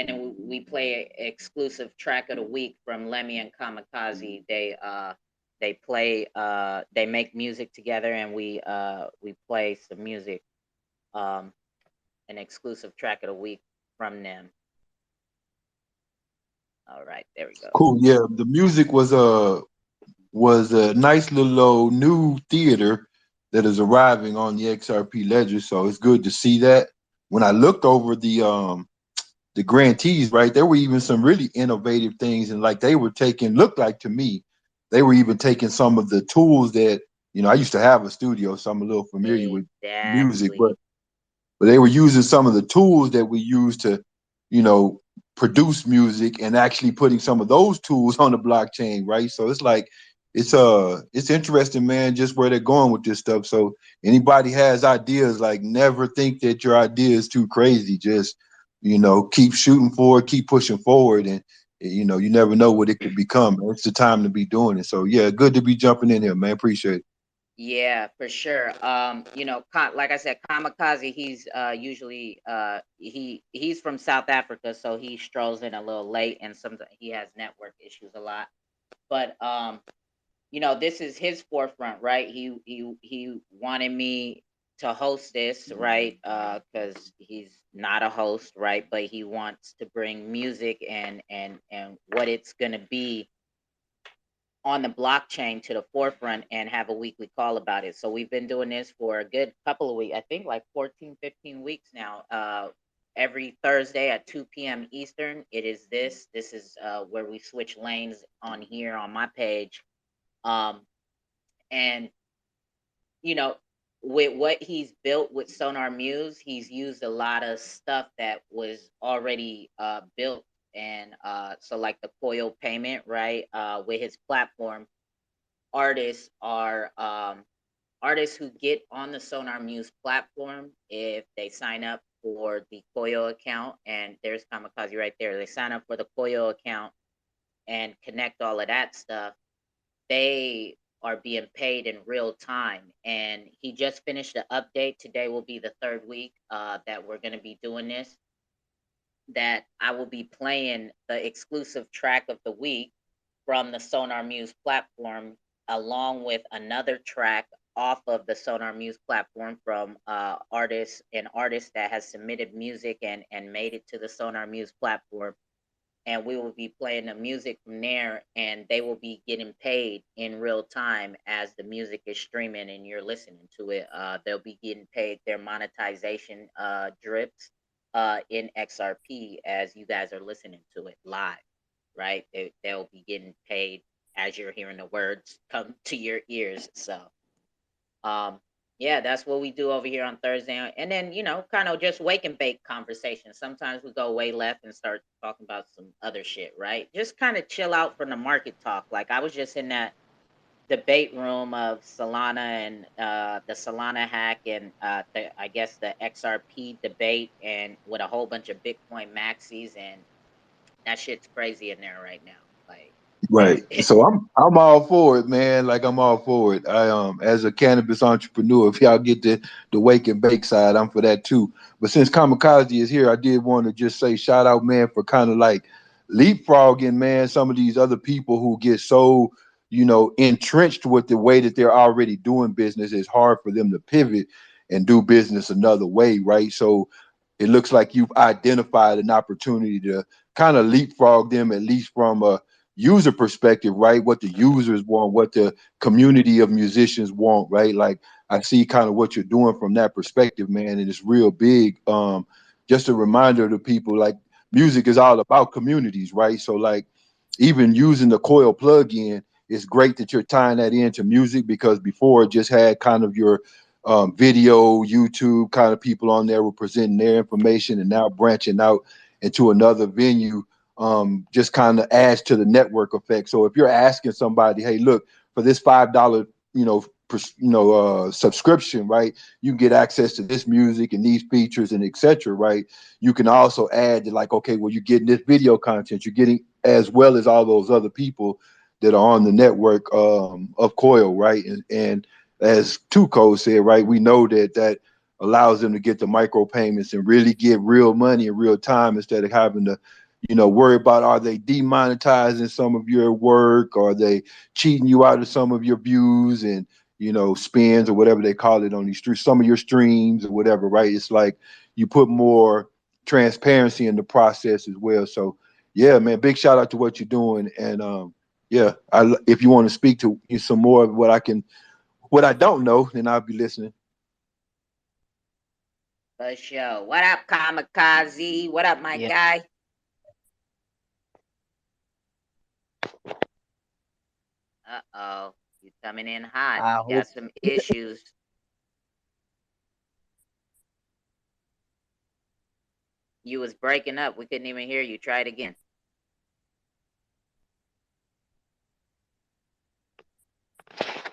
and then we play an exclusive track of the week from Lemmy and Kamikaze. They play they make music together, and we play some music, um an exclusive track of the week from them. All right, there we go. Cool. Yeah, the music was a nice little new theater that is arriving on the XRP Ledger. So it's good to see that. When I looked over the grantees, right, there were even some really innovative things, and like they were taking, looked like to me, they were even taking some of the tools that I used to have a studio, so I'm a little familiar with music, Exactly. but they were using some of the tools that we use to, you know, produce music and actually putting some of those tools on the blockchain, right? So it's like it's interesting, man, just where they're going with this stuff. So anybody has ideas, like never think that your idea is too crazy. Just, keep shooting forward, keep pushing forward, and you never know what it could become. It's the time to be doing it. So yeah, good to be jumping in here, man. Appreciate it. Yeah, for sure. Like I said, Kamikaze, he's usually he's from South Africa, so he strolls in a little late, and sometimes he has network issues a lot. But this is his forefront, right? He wanted me to host this, right? Because he's not a host, right? But he wants to bring music and what it's gonna be on the blockchain to the forefront and have a weekly call about it. So we've been doing this for a good couple of weeks, I think like 14, 15 weeks now. Every Thursday at 2 p.m. Eastern, it is this. This is where we switch lanes on here on my page. Um, and, you know, with what he's built with Sonar Muse, he's used a lot of stuff that was already built. And so, like the coil payment, right? With his platform, artists are artists who get on the Sonar Muse platform if they sign up for the Koyo account, and there's Kamikaze right there. They sign up for the Koyo account and connect all of that stuff. They are being paid in real time. And he just finished the update. Today will be the third week that we're going to be doing this. That I will be playing the exclusive track of the week from the Sonar Muse platform, along with another track off of the Sonar Muse platform from artists that has submitted music and made it to the Sonar Muse platform. And we will be playing the music from there, and they will be getting paid in real time as the music is streaming and you're listening to it. They'll be getting paid their monetization drips in XRP as you guys are listening to it live, right? They'll be getting paid as you're hearing the words come to your ears. So, um, yeah, that's what we do over here on Thursday. And then, kind of just wake and bake conversation. Sometimes we go way left and start talking about some other shit, right? Just kind of chill out from the market talk. Like I was just in that debate room of Solana and the Solana hack and I guess the XRP debate, and with a whole bunch of Bitcoin maxis, and that shit's crazy in there right now. Like Right. it's So I'm all for it, man. Like I'm all for it. I as a cannabis entrepreneur, if y'all get the wake and bake side, I'm for that too. But since Kamikaze is here, I did want to just say shout out, man, for kind of like leapfrogging, man, some of these other people who get so, entrenched with the way that they're already doing business. It's hard for them to pivot and do business another way, right? So it looks like you've identified an opportunity to kind of leapfrog them, at least from a user perspective, right? What the users want, what the community of musicians want, right? Like I see kind of what you're doing from that perspective, man, and it's real big. Just a reminder to people, like music is all about communities, right? So like even using the coil plugin, it's great that you're tying that into music, because before it just had kind of your video, YouTube kind of people on there were presenting their information, and now branching out into another venue just kind of adds to the network effect. So if you're asking somebody, hey, look, for this $5, subscription, right, you can get access to this music and these features and etc. Right, you can also add to, like, okay, well, you're getting this video content, you're getting as well as all those other people that are on the network of Coil, right, and as Tuco said, right, we know that allows them to get the micro payments and really get real money in real time instead of having to, worry about, are they demonetizing some of your work? Are they cheating you out of some of your views and, spins or whatever they call it on these streets, some of your streams or whatever, right? It's like you put more transparency in the process as well. So yeah, man, big shout out to what you're doing. And yeah, if you want to speak to some more of what I don't know, then I'll be listening. For sure. What up, Kamikaze? What up, my Yeah. guy? Uh-oh. You coming in hot. I You got hope. some issues. You was breaking up. We couldn't even hear you. Try it again.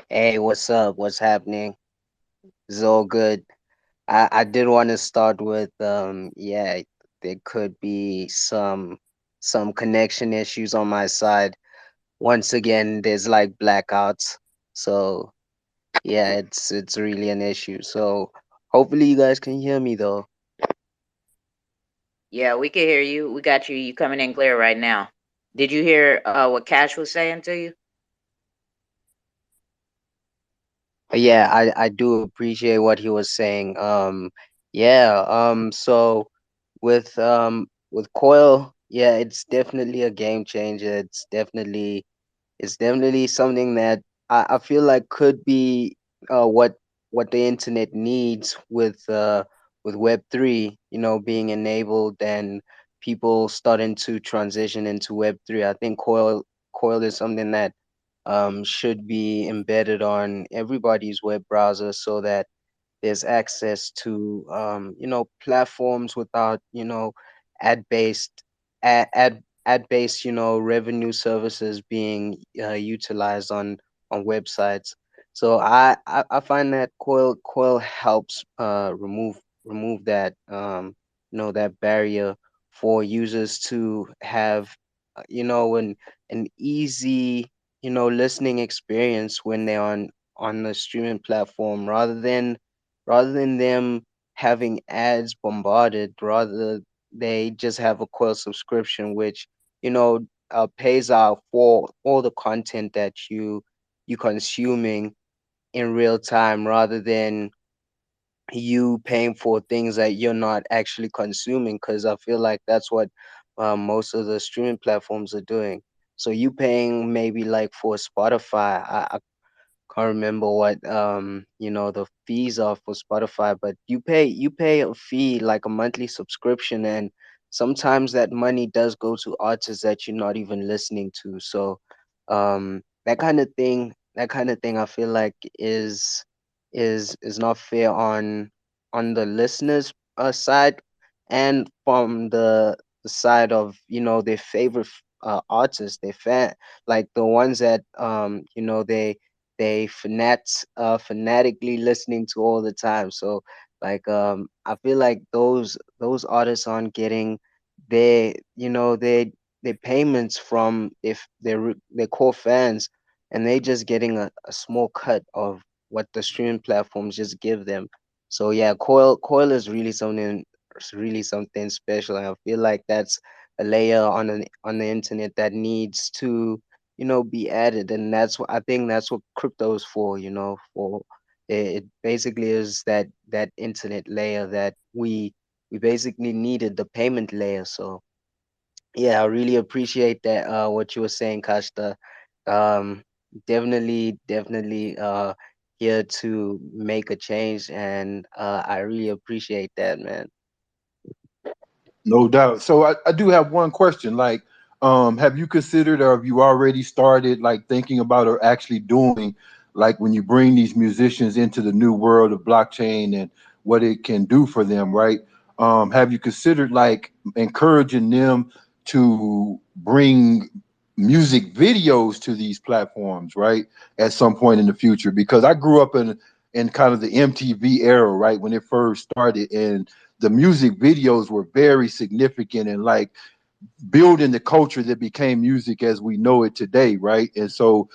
Hey, what's up? What's happening? It's all good. I did want to start with yeah, there could be some connection issues on my side. Once again, there's like blackouts. So yeah, it's really an issue. So hopefully you guys can hear me though. Yeah, we can hear you. We got you. You coming in clear right now. Did you hear what Cash was saying to you? Yeah, I do appreciate what he was saying. Yeah, so with Coil, yeah, it's definitely a game changer. It's definitely something that I feel like could be what the internet needs with Web3, being enabled and people starting to transition into Web3. I think Coil is something that should be embedded on everybody's web browser so that there's access to platforms without ad-based ad-based revenue services being utilized on websites. So I find that Coil helps remove that that barrier for users to have an easy listening experience when they're on the streaming platform rather than them having ads bombarded. Rather, they just have a Quill subscription, which pays out for all the content that you consuming in real time, rather than you paying for things that you're not actually consuming. Because I feel like that's what most of the streaming platforms are doing. So you paying maybe like for Spotify. I can't remember what the fees are for Spotify, but you pay a fee, like a monthly subscription, and sometimes that money does go to artists that you're not even listening to. So that kind of thing I feel like is not fair on the listeners side, and from the side of their favorite artists, their fan, like the ones that fanatically listening to all the time. So like I feel like those artists aren't getting their their payments from if their core fans, and they just getting a small cut of what the streaming platforms just give them. So yeah, Coil is really something special, and I feel like that's a layer on the internet that needs to be added. And I think that's what crypto is for. For it basically is that internet layer that we basically needed, the payment layer. So yeah, I really appreciate that what you were saying, Kashta. um definitely here to make a change, and I really appreciate that, man. No doubt. So I do have one question. Like, have you considered or have you already started like thinking about or actually doing like when you bring these musicians into the new world of blockchain and what it can do for them, right? Have you considered like encouraging them to bring music videos to these platforms, right? At some point in the future? Because I grew up in kind of the MTV era, right? When it first started, and the music videos were very significant and like building the culture that became music as we know it today, right? And so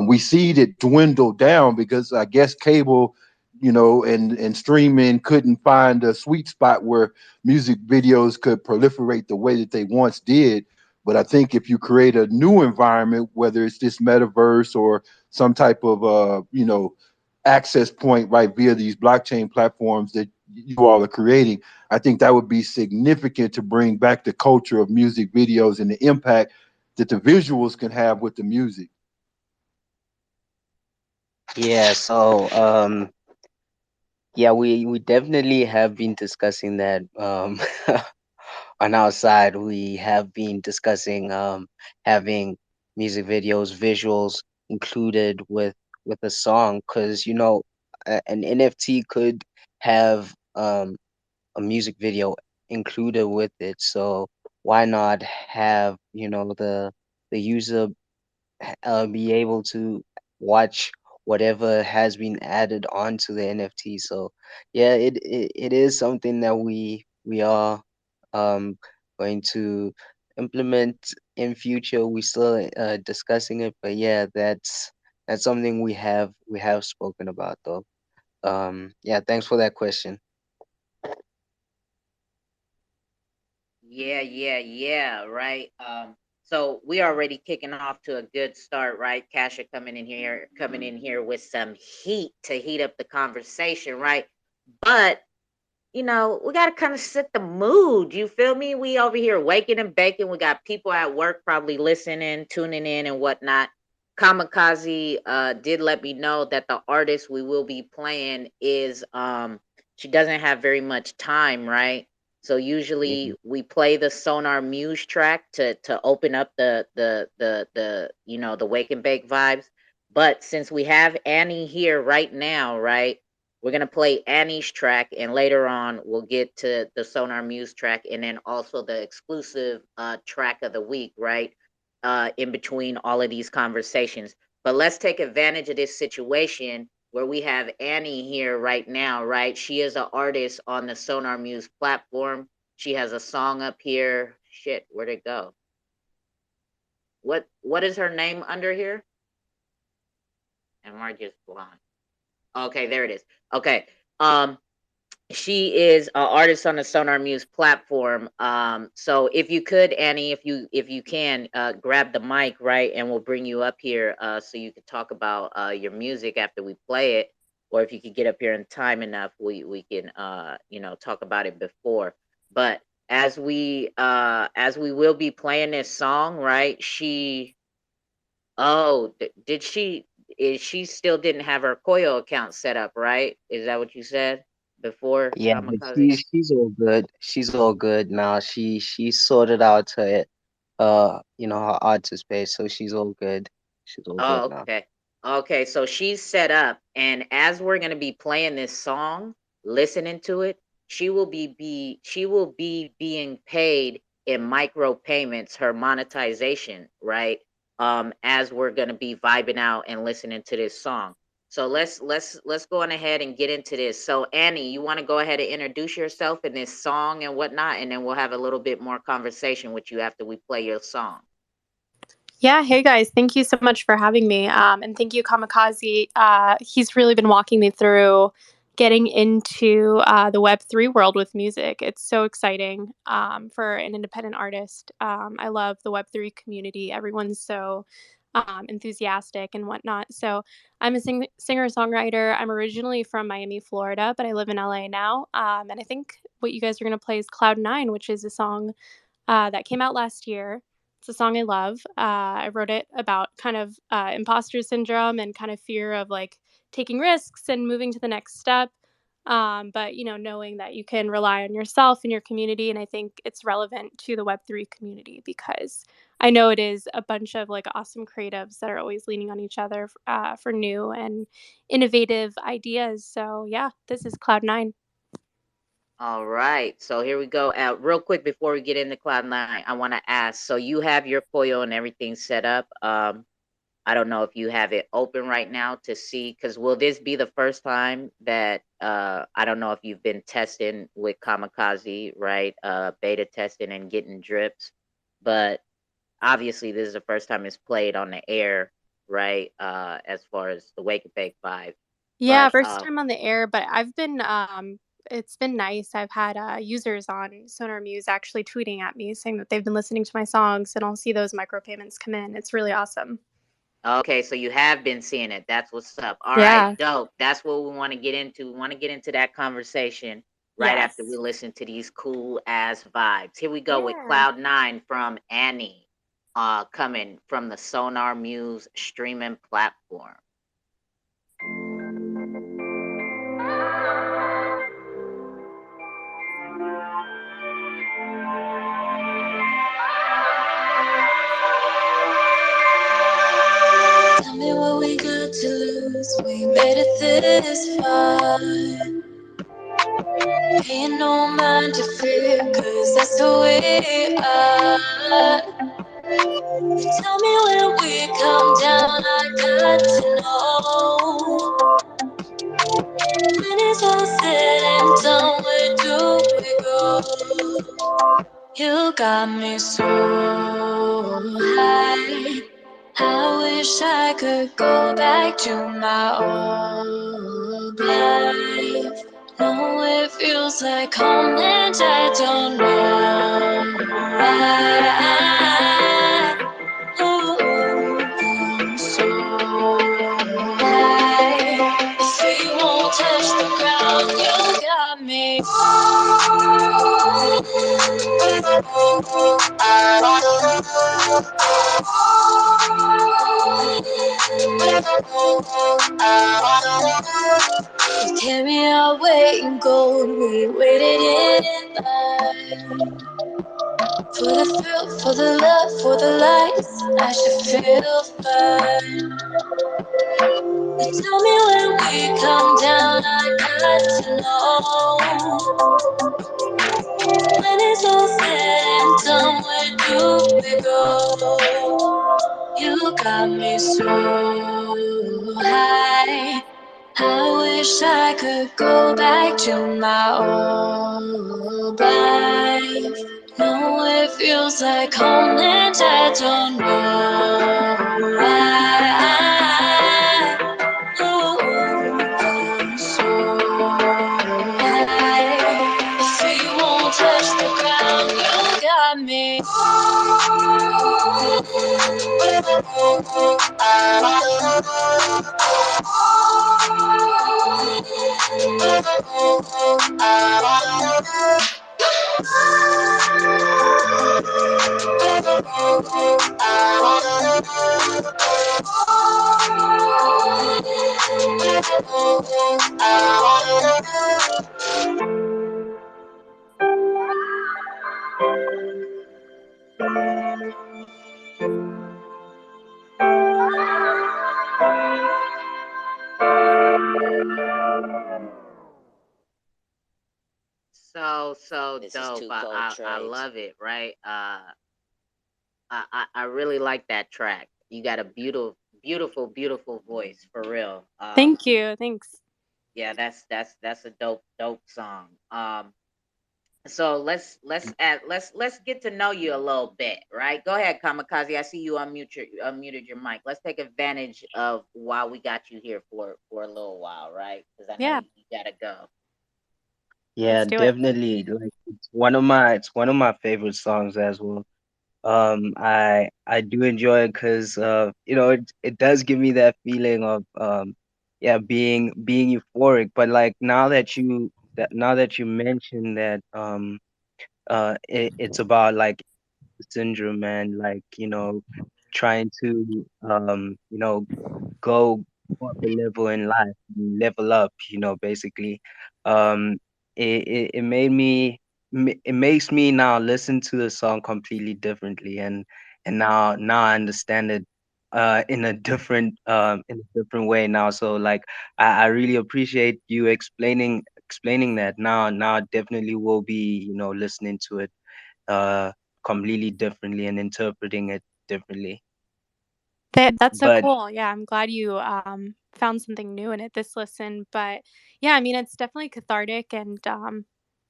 we see it dwindle down because I guess cable and streaming couldn't find a sweet spot where music videos could proliferate the way that they once did. But I think if you create a new environment, whether it's this metaverse or some type of access point right via these blockchain platforms that you all are creating, I think that would be significant to bring back the culture of music videos and the impact that the visuals can have with the music. Yeah, so yeah, we definitely have been discussing that. On our side, we have been discussing having music videos, visuals included with a song, because an NFT could have a music video included with it. So why not have the user be able to watch whatever has been added onto the NFT. So yeah, it is something that we are um going to implement in future. We still discussing it, but yeah, that's something we have spoken about though. Yeah, thanks for that question. Yeah, yeah, yeah, right. So we already kicking off to a good start, right? Kasha coming in here with some heat to heat up the conversation, right? But we got to kind of set the mood. You feel me? We over here waking and baking. We got people at work probably listening, tuning in, and whatnot. Kamikaze did let me know that the artist we will be playing is she doesn't have very much time, right? So usually Mhm. we play the Sonar Muse track to open up the wake and bake vibes. But since we have Annie here right now, right? We're gonna play Annie's track, and later on we'll get to the Sonar Muse track, and then also the exclusive track of the week, right? In between all of these conversations. But let's take advantage of this situation where we have Annie here right now, right? She is an artist on the Sonar Muse platform. She has a song up here. Shit, where'd it go? What is her name under here? Am I just blind? Okay, there it is. Okay. Um, she is an artist on the Sonar Muse platform. So if you could, Annie, if you can, grab the mic, right, and we'll bring you up here, so you could talk about your music after we play it, or if you could get up here in time enough, we can talk about it before. But as we will be playing this song, right? Did she? Is she still didn't have her Koyo account set up, right? Is that what you said before, Yeah, but Kamikaze? she's all good. She's all good now. She sorted out her artist space, so she's all good. She's all good Oh, now. okay. Okay, so she's set up, and as we're gonna be playing this song, listening to it, she will be being paid in micro payments, her monetization, right? As we're gonna be vibing out and listening to this song. So let's go on ahead and get into this. So Annie, you want to go ahead and introduce yourself in this song and whatnot, and then we'll have a little bit more conversation with you after we play your song. Yeah, hey guys, thank you so much for having me. And thank you, Kamikaze. He's really been walking me through getting into the Web3 world with music. It's so exciting for an independent artist. I love the Web3 community. Everyone's so enthusiastic and whatnot. So I'm a singer songwriter. I'm originally from Miami, Florida, but I live in LA now. And I think what you guys are going to play is Cloud 9, which is a song that came out last year. It's a song I love. I wrote it about kind of imposter syndrome and kind of fear of like taking risks and moving to the next step. But knowing that you can rely on yourself and your community, and I think it's relevant to the Web3 community because I know it is a bunch of like awesome creatives that are always leaning on each other for new and innovative ideas. So yeah, this is Cloud 9. All right. So here we go. Real quick before we get into Cloud 9, I want to ask. So you have your Koyo and everything set up. I don't know if you have it open right now to see, because will this be the first time that I don't know if you've been testing with Kamikaze, right? Beta testing and getting drips, but obviously this is the first time it's played on the air, right? As far as the Wake and Bake vibe. Yeah, But first time on the air, but I've been it's been nice. I've had users on Sonar Muse actually tweeting at me saying that they've been listening to my songs, and I'll see those micropayments come in. It's really awesome. okay, so you have been seeing it. That's what's up. All right, Yeah. dope. That's what we want to get into. We want to get into that conversation right after we Yes. listen to these cool ass vibes. Here we go with Yeah. Cloud9 from Annie, coming from the Sonar Muse streaming platform. Tell me what we got to lose. We made it this far. Ain't no mind to fear, cause that's who we are. Tell me when we come down, I got to know. When it's all said and done, where do we go? You got me so high. I wish I could go back to my old life. No, it feels like home and I don't know why. Oh, I'm so high. Feet won't touch the ground. You got me. You carry our weight in gold. We waited in line for the thrill, for the love, for the lights. I should feel fine. You tell me when we come down, I got to know. When it's all said and done, where do we go? You got me so high. I wish I could go back to my old life. No, it feels like home and I don't know why. Oh, I'm so high. If you won't touch the ground, you got me. So This is dope. Two Cold I Trades. love it, right? I really like that track. You got a beautiful voice for real. Thank you. Thanks. Yeah, that's a dope song. So let's get to know you a little bit, right? Go ahead, Kamikaze. I see you unmuted your mic. Let's take advantage of while we got you here for a little while, right? Because I know Yeah, you gotta go. Yeah, let's do it. definitely. Like it's one of my favorite songs as well. I do enjoy it because it does give me that feeling of yeah, being euphoric. But like now that you mentioned that it's about like syndrome and like trying to go up a level in life, level up, basically. Um, it made me, it makes me now listen to the song completely differently, and now I understand it in a different way now. So like I really appreciate you explaining that. Now I definitely will be, listening to it completely differently and interpreting it differently. That's so But cool. Yeah, I'm glad you found something new in it this listen. But yeah, I mean, it's definitely cathartic, and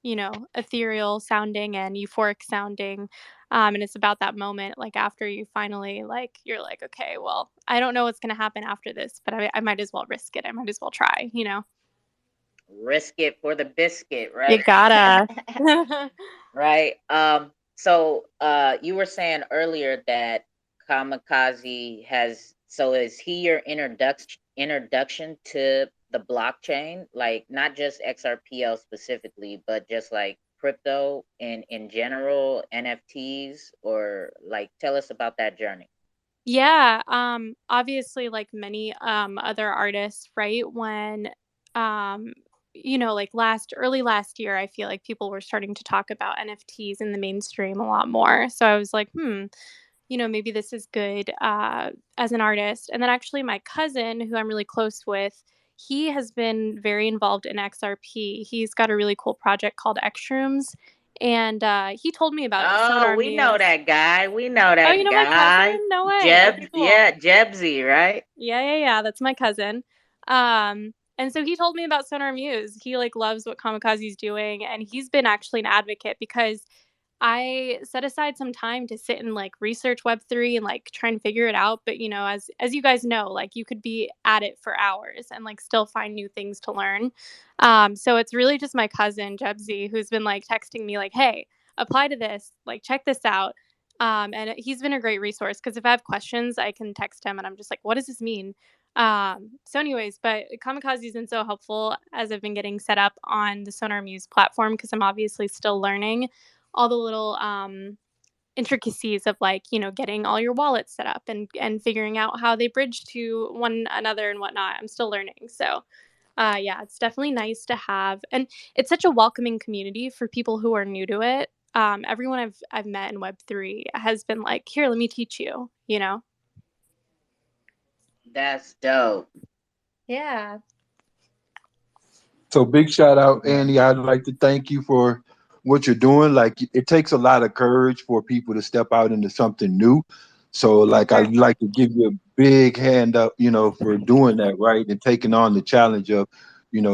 ethereal sounding and euphoric sounding. And it's about that moment, like after you finally, like, you're like, okay, well, I don't know what's going to happen after this, but I might as well risk it. I might as well try. Risk it for the biscuit, You right? gotta. Right. So you were saying earlier that Kamikaze has, so is he your introduction to the blockchain? Like not just XRPL specifically, but just like crypto in general, NFTs, or like tell us about that journey. Yeah, obviously, like many other artists, right? When um like early last year, I feel like people were starting to talk about NFTs in the mainstream a lot more. So I was like, maybe this is good as an artist. And then actually my cousin, who I'm really close with, he has been very involved in XRP. He's got a really cool project called Xrooms, and he told me about it. Oh, Sonar we know Muse. that guy. We know Oh, you that know my cousin? guy. No way. Okay, Jebs, cool. yeah, Jebsy, right? Yeah. That's my cousin. And so he told me about Sonar Muse. He like loves what Kamikaze's doing, and he's been actually an advocate because I set aside some time to sit and like research Web3 and like try and figure it out. But as you guys know, like you could be at it for hours and like still find new things to learn. So it's really just my cousin Jebsy who's been like texting me like, "Hey, apply to this. Like check this out." And he's been a great resource because if I have questions, I can text him and I'm just like, "What does this mean?" So, anyways, but Kamikaze's been so helpful as I've been getting set up on the Sonar Muse platform because I'm obviously still learning all the little intricacies of like getting all your wallets set up and figuring out how they bridge to one another and whatnot. I'm still learning, so yeah, it's definitely nice to have, and it's such a welcoming community for people who are new to it. Everyone I've met in Web3 has been like, here, let me teach you. That's dope. Yeah. So big shout out, Andy. I'd like to thank you for what you're doing. Like it takes a lot of courage for people to step out into something new. So like Sure. I'd like to give you a big hand up, for doing that, right? And taking on the challenge of,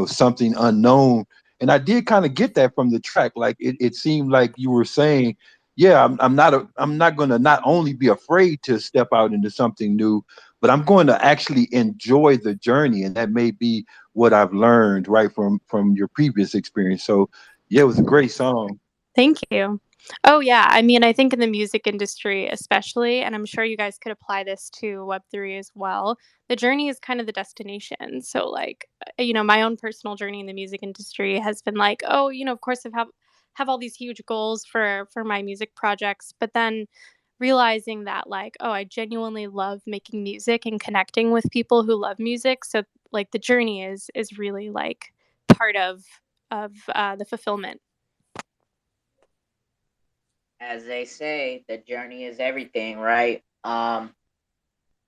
something unknown. And I did kind of get that from the track. Like it seemed like you were saying, yeah, I'm not gonna not only be afraid to step out into something new, but I'm going to actually enjoy the journey. And that may be what I've learned right from your previous experience. So yeah, it was a great song. Thank you. Oh, yeah. I mean, I think in the music industry, especially, and I'm sure you guys could apply this to Web3 as well, the journey is kind of the destination. So, like, my own personal journey in the music industry has been like, oh, of course, have all these huge goals for my music projects, but then realizing that, like, oh, I genuinely love making music and connecting with people who love music. So, like, the journey is really like part of the fulfillment. As they say, the journey is everything, right?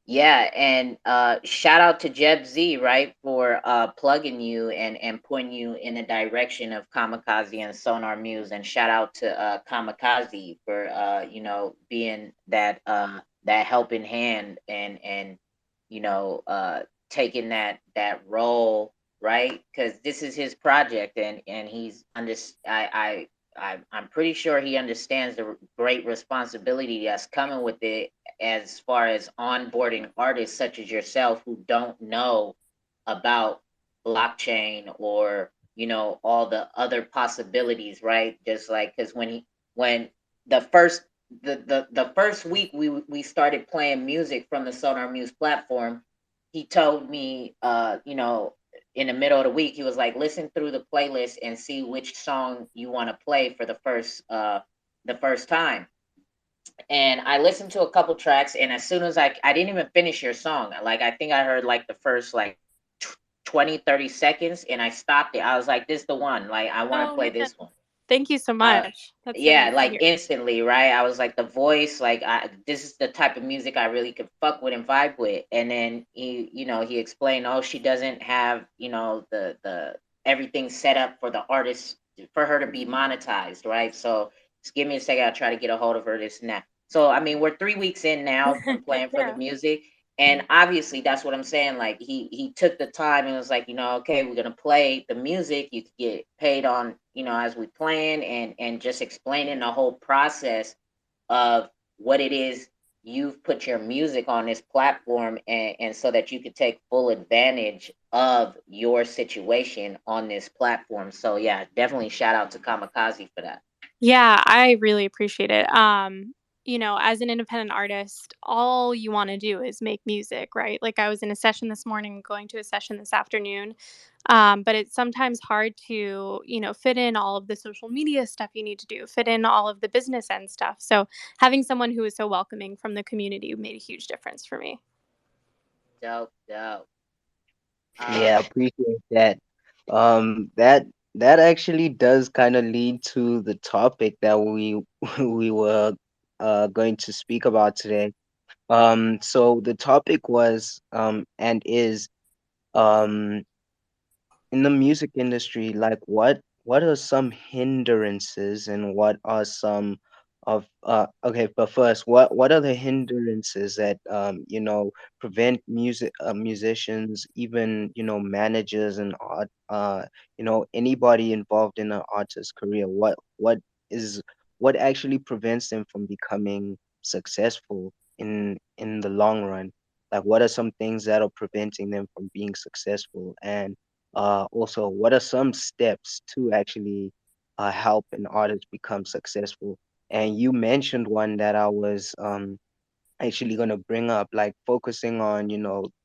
Yeah, and shout out to Jeb Z, right, for plugging you and pointing you in the direction of Kamikaze and Sonar Muse, and shout out to Kamikaze for being that helping hand and taking that role, right? Because this is his project, and he's I'm pretty sure he understands the great responsibility that's coming with it as far as onboarding artists such as yourself who don't know about blockchain or all the other possibilities, right? Just like because when the first the first week we started playing music from the Sonar Muse platform, he told me in the middle of the week he was like, listen through the playlist and see which song you want to play for the first time. And I listened to a couple tracks, and as soon as I didn't even finish your song. Like I think I heard like the first like 20-30 seconds, and I stopped it. I was like, this is the one. Like I want to Oh play man. this one. Thank you so uh much. That's so yeah, nice to like hear. instantly, right? I was like the voice, like this is the type of music I really could fuck with and vibe with. And then he explained, oh, she doesn't have the everything set up for the artist for her to be monetized, right? So just give me a second, I'll try to get a hold of her this and that. So I mean, we're 3 weeks in now from playing for the Yeah. music, And obviously that's what I'm saying. Like he took the time and was like, okay, we're gonna play the music. You could get paid on, as we plan, and just explaining the whole process of what it is you've put your music on this platform, and so that you could take full advantage of your situation on this platform. So yeah, definitely shout out to Kamikaze for that. Yeah, I really appreciate it. As an independent artist, all you want to do is make music, right? Like I was in a session this morning, going to a session this afternoon. But it's sometimes hard to, fit in all of the social media stuff you need to do, fit in all of the business end stuff. So having someone who is so welcoming from the community made a huge difference for me. Dope, dope. Yeah, appreciate that. That actually does kind of lead to the topic that we we were going to speak about today. So the topic was and is um in the music industry, like what are some hindrances and what are some of okay, but first, what are the hindrances that prevent musicians, even managers and art anybody involved in an artist's career, is what actually prevents them from becoming successful in the long run? Like what are some things that are preventing them from being successful? And also, what are some steps to actually help an artist become successful? And you mentioned one that I was actually going to bring up, like focusing on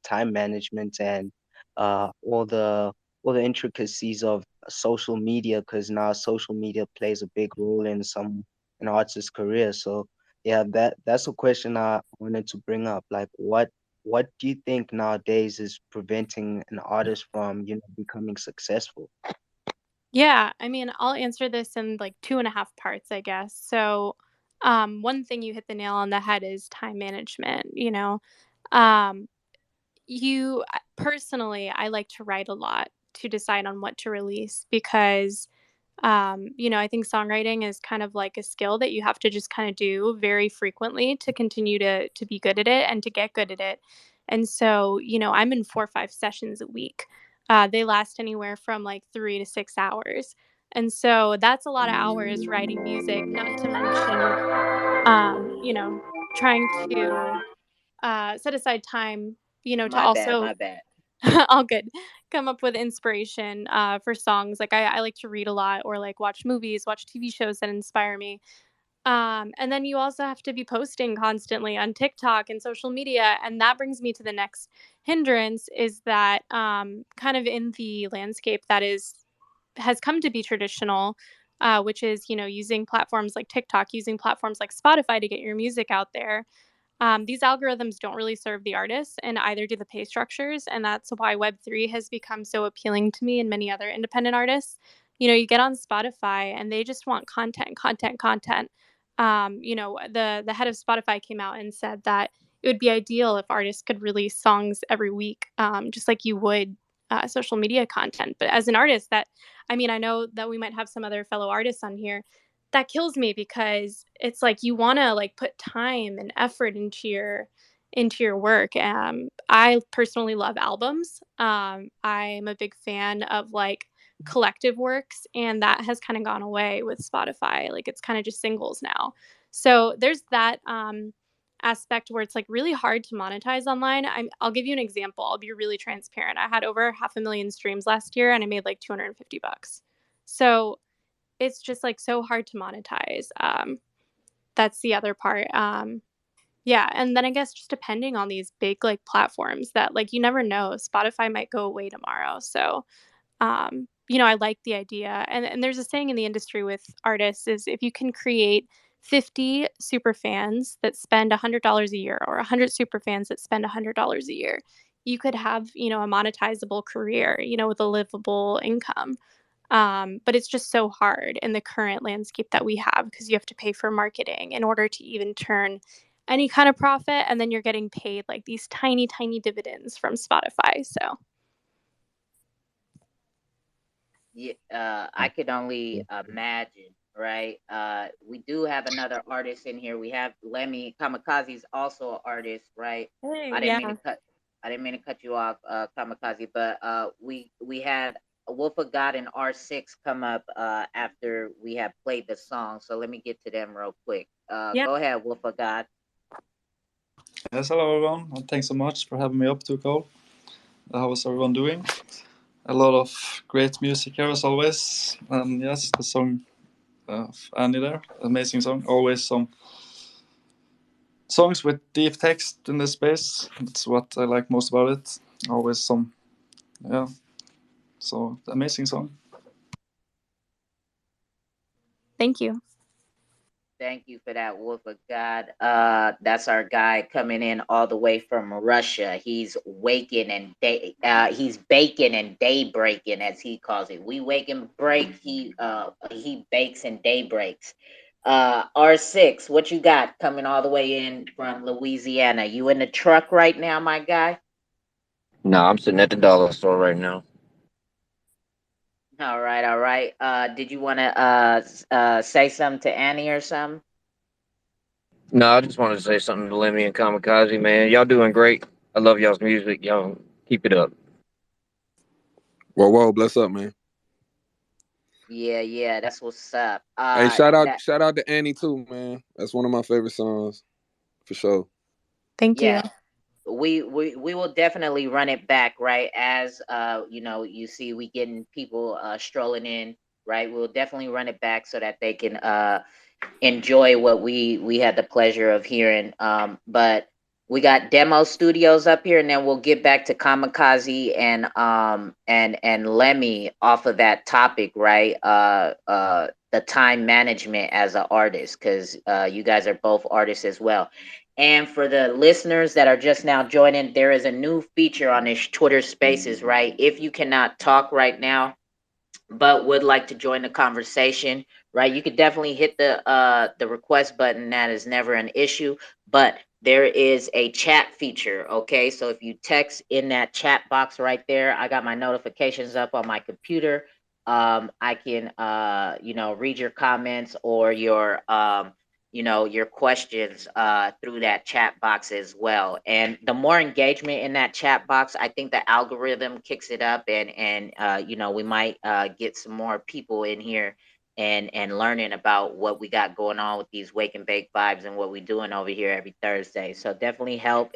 time management and all the intricacies of social media, because now social media plays a big role in an artist's career. So yeah, that's a question I wanted to bring up. Like what do you think nowadays is preventing an artist from becoming successful? Yeah, I mean, I'll answer this in like two and a half parts, I guess. So, one thing you hit the nail on the head is time management. Um, personally, I like to write a lot to decide on what to release because I think songwriting is kind of like a skill that you have to just kind of do very frequently to continue to be good at it and to get good at it. And so, I'm in 4 or 5 sessions a week. They last anywhere from like 3 to 6 hours. And so that's a lot of hours writing music, not to mention, um, you know, trying to set aside time, to My bad, also my bad. all good. Come up with inspiration for songs. Like I like to read a lot or like watch movies, watch TV shows that inspire me. And then you also have to be posting constantly on TikTok and social media. And that brings me to the next hindrance is that kind of in the landscape that has come to be traditional, which is, using platforms like TikTok, using platforms like Spotify to get your music out there. These algorithms don't really serve the artists, and either do the pay structures. And that's why Web3 has become so appealing to me and many other independent artists. You get on Spotify and they just want content, content, content. The head of Spotify came out and said that it would be ideal if artists could release songs every week, just like you would social media content. But as an artist, I know that we might have some other fellow artists on here that kills me because it's like you want to like put time and effort into your work. I personally love albums. I'm a big fan of like collective works, and that has kind of gone away with Spotify. Like it's kind of just singles now. So there's that aspect where it's like really hard to monetize online. I'll give you an example. I'll be really transparent. I had over 500,000 streams last year, and I made like $250. So it's just like so hard to monetize. That's the other part. Yeah, and then I guess just depending on these big like platforms that like you never know, Spotify might go away tomorrow. So I like the idea. And there's a saying in the industry with artists is if you can create 50 super fans that spend $100 a year, or 100 super fans that spend $100 a year, you could have, a monetizable career, with a livable income. But it's just so hard in the current landscape that we have because you have to pay for marketing in order to even turn any kind of profit. And then you're getting paid like these tiny, tiny dividends from Spotify. So, Yeah, I could only imagine right? We do have another artist in here. We have Lemmy Kamikaze's also an artist, right? Hey, I didn't mean yeah. to cut I didn't mean to cut you off, Kamikaze, but we had Wolf of God and R6 come up after we had played the song. So let me get to them real quick. Yeah. Go ahead, Wolf of God. Yes, hello everyone, and thanks so much for having me up to call. How is everyone doing? A lot of great music here as always, and yes, the song of Annie there, amazing song. Always some songs with deep text in this space. That's what I like most about it. Always some, yeah. So amazing song. Thank you. Thank you for that, Wolf of God. That's our guy coming in all the way from Russia. He's he's baking and day breaking, as he calls it. We wake and break. He bakes and day breaks. R6, what you got coming all the way in from Louisiana? You in the truck right now, my guy? No, I'm sitting at the dollar store right now. All right, all right. Did you want to say something to Annie or something? No, I just wanted to say something to Lemmy and Kamikaze, man. Y'all doing great. I love y'all's music. Y'all keep it up. Whoa, bless up, man. Yeah, yeah, that's what's up. Hey, shout out, That shout out to Annie too, man. That's one of my favorite songs for sure. Thank you. yeah, we will definitely run it back, right? As you see we getting people strolling in, right? We'll definitely run it back so that they can enjoy what we had the pleasure of hearing. But we got demo studios up here, and then we'll get back to Kamikaze and Lemmy off of that topic, right? The time management as an artist, because you guys are both artists as well. And for the listeners that are just now joining, there is a new feature on this Twitter Spaces, right? If you cannot talk right now, but would like to join the conversation, right? You could definitely hit the request button. That is never an issue. But there is a chat feature, okay? So if you text in that chat box right there, I got my notifications up on my computer. I can read your comments or your questions through that chat box as well. And the more engagement in that chat box, I think the algorithm kicks it up, and we might get some more people in here and learning about what we got going on with these wake and bake vibes and what we're doing over here every Thursday. So definitely help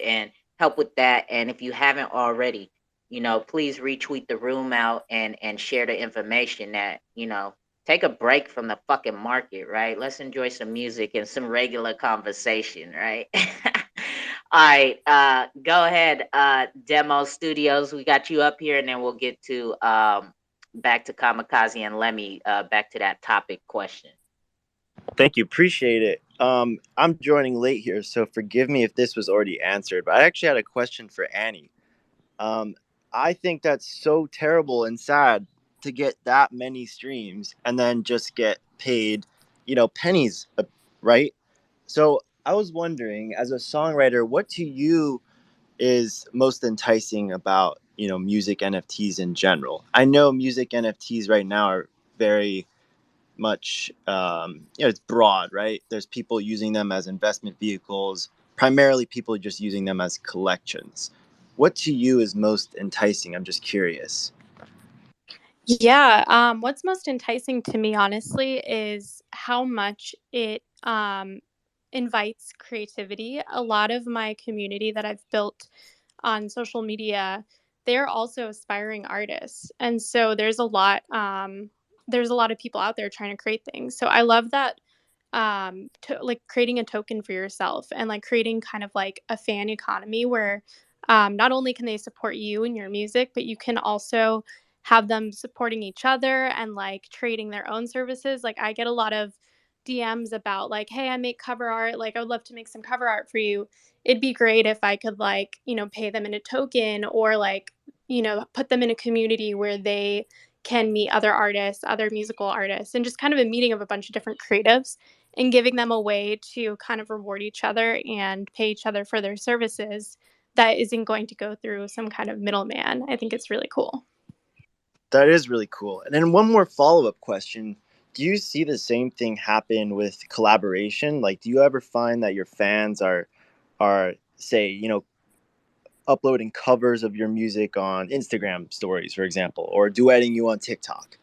with that. And if you haven't already, please retweet the room out and share the information that take a break from the fucking market, right? Let's enjoy some music and some regular conversation, right? All right, go ahead, Demo Studios. We got you up here, and then we'll get to back to Kamikaze and Lemmy, back to that topic question. Thank you. Appreciate it. I'm joining late here, so forgive me if this was already answered, but I actually had a question for Annie. Um, I think that's so terrible and sad to get that many streams and then just get paid, pennies, right? So I was wondering, as a songwriter, what to you is most enticing about, music NFTs in general? I know music NFTs right now are very much it's broad, right? There's people using them as investment vehicles, primarily people just using them as collections. What to you is most enticing? I'm just curious. Yeah, what's most enticing to me, honestly, is how much it invites creativity. A lot of my community that I've built on social media, they're also aspiring artists, and so there's a lot of people out there trying to create things. So I love that, like creating a token for yourself and like creating kind of like a fan economy where not only can they support you and your music, but you can also have them supporting each other and like trading their own services. Like I get a lot of DMs about like, hey, I make cover art. Like I would love to make some cover art for you. It'd be great if I could like, pay them in a token or like, put them in a community where they can meet other artists, other musical artists, and just kind of a meeting of a bunch of different creatives and giving them a way to kind of reward each other and pay each other for their services that isn't going to go through some kind of middleman. I think it's really cool. That is really cool. And then one more follow-up question. do you see the same thing happen with collaboration? Like, do you ever find that your fans are say, uploading covers of your music on Instagram stories, for example, or duetting you on TikTok?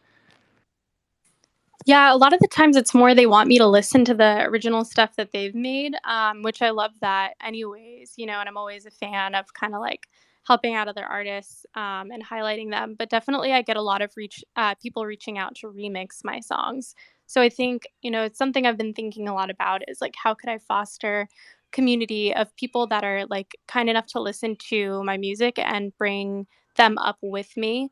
Yeah, a lot of the times it's more they want me to listen to the original stuff that they've made, which I love that anyways, and I'm always a fan of kind of like helping out other artists and highlighting them. But definitely, I get a lot of people reaching out to remix my songs. So I think, it's something I've been thinking a lot about is like, how could I foster community of people that are like kind enough to listen to my music and bring them up with me,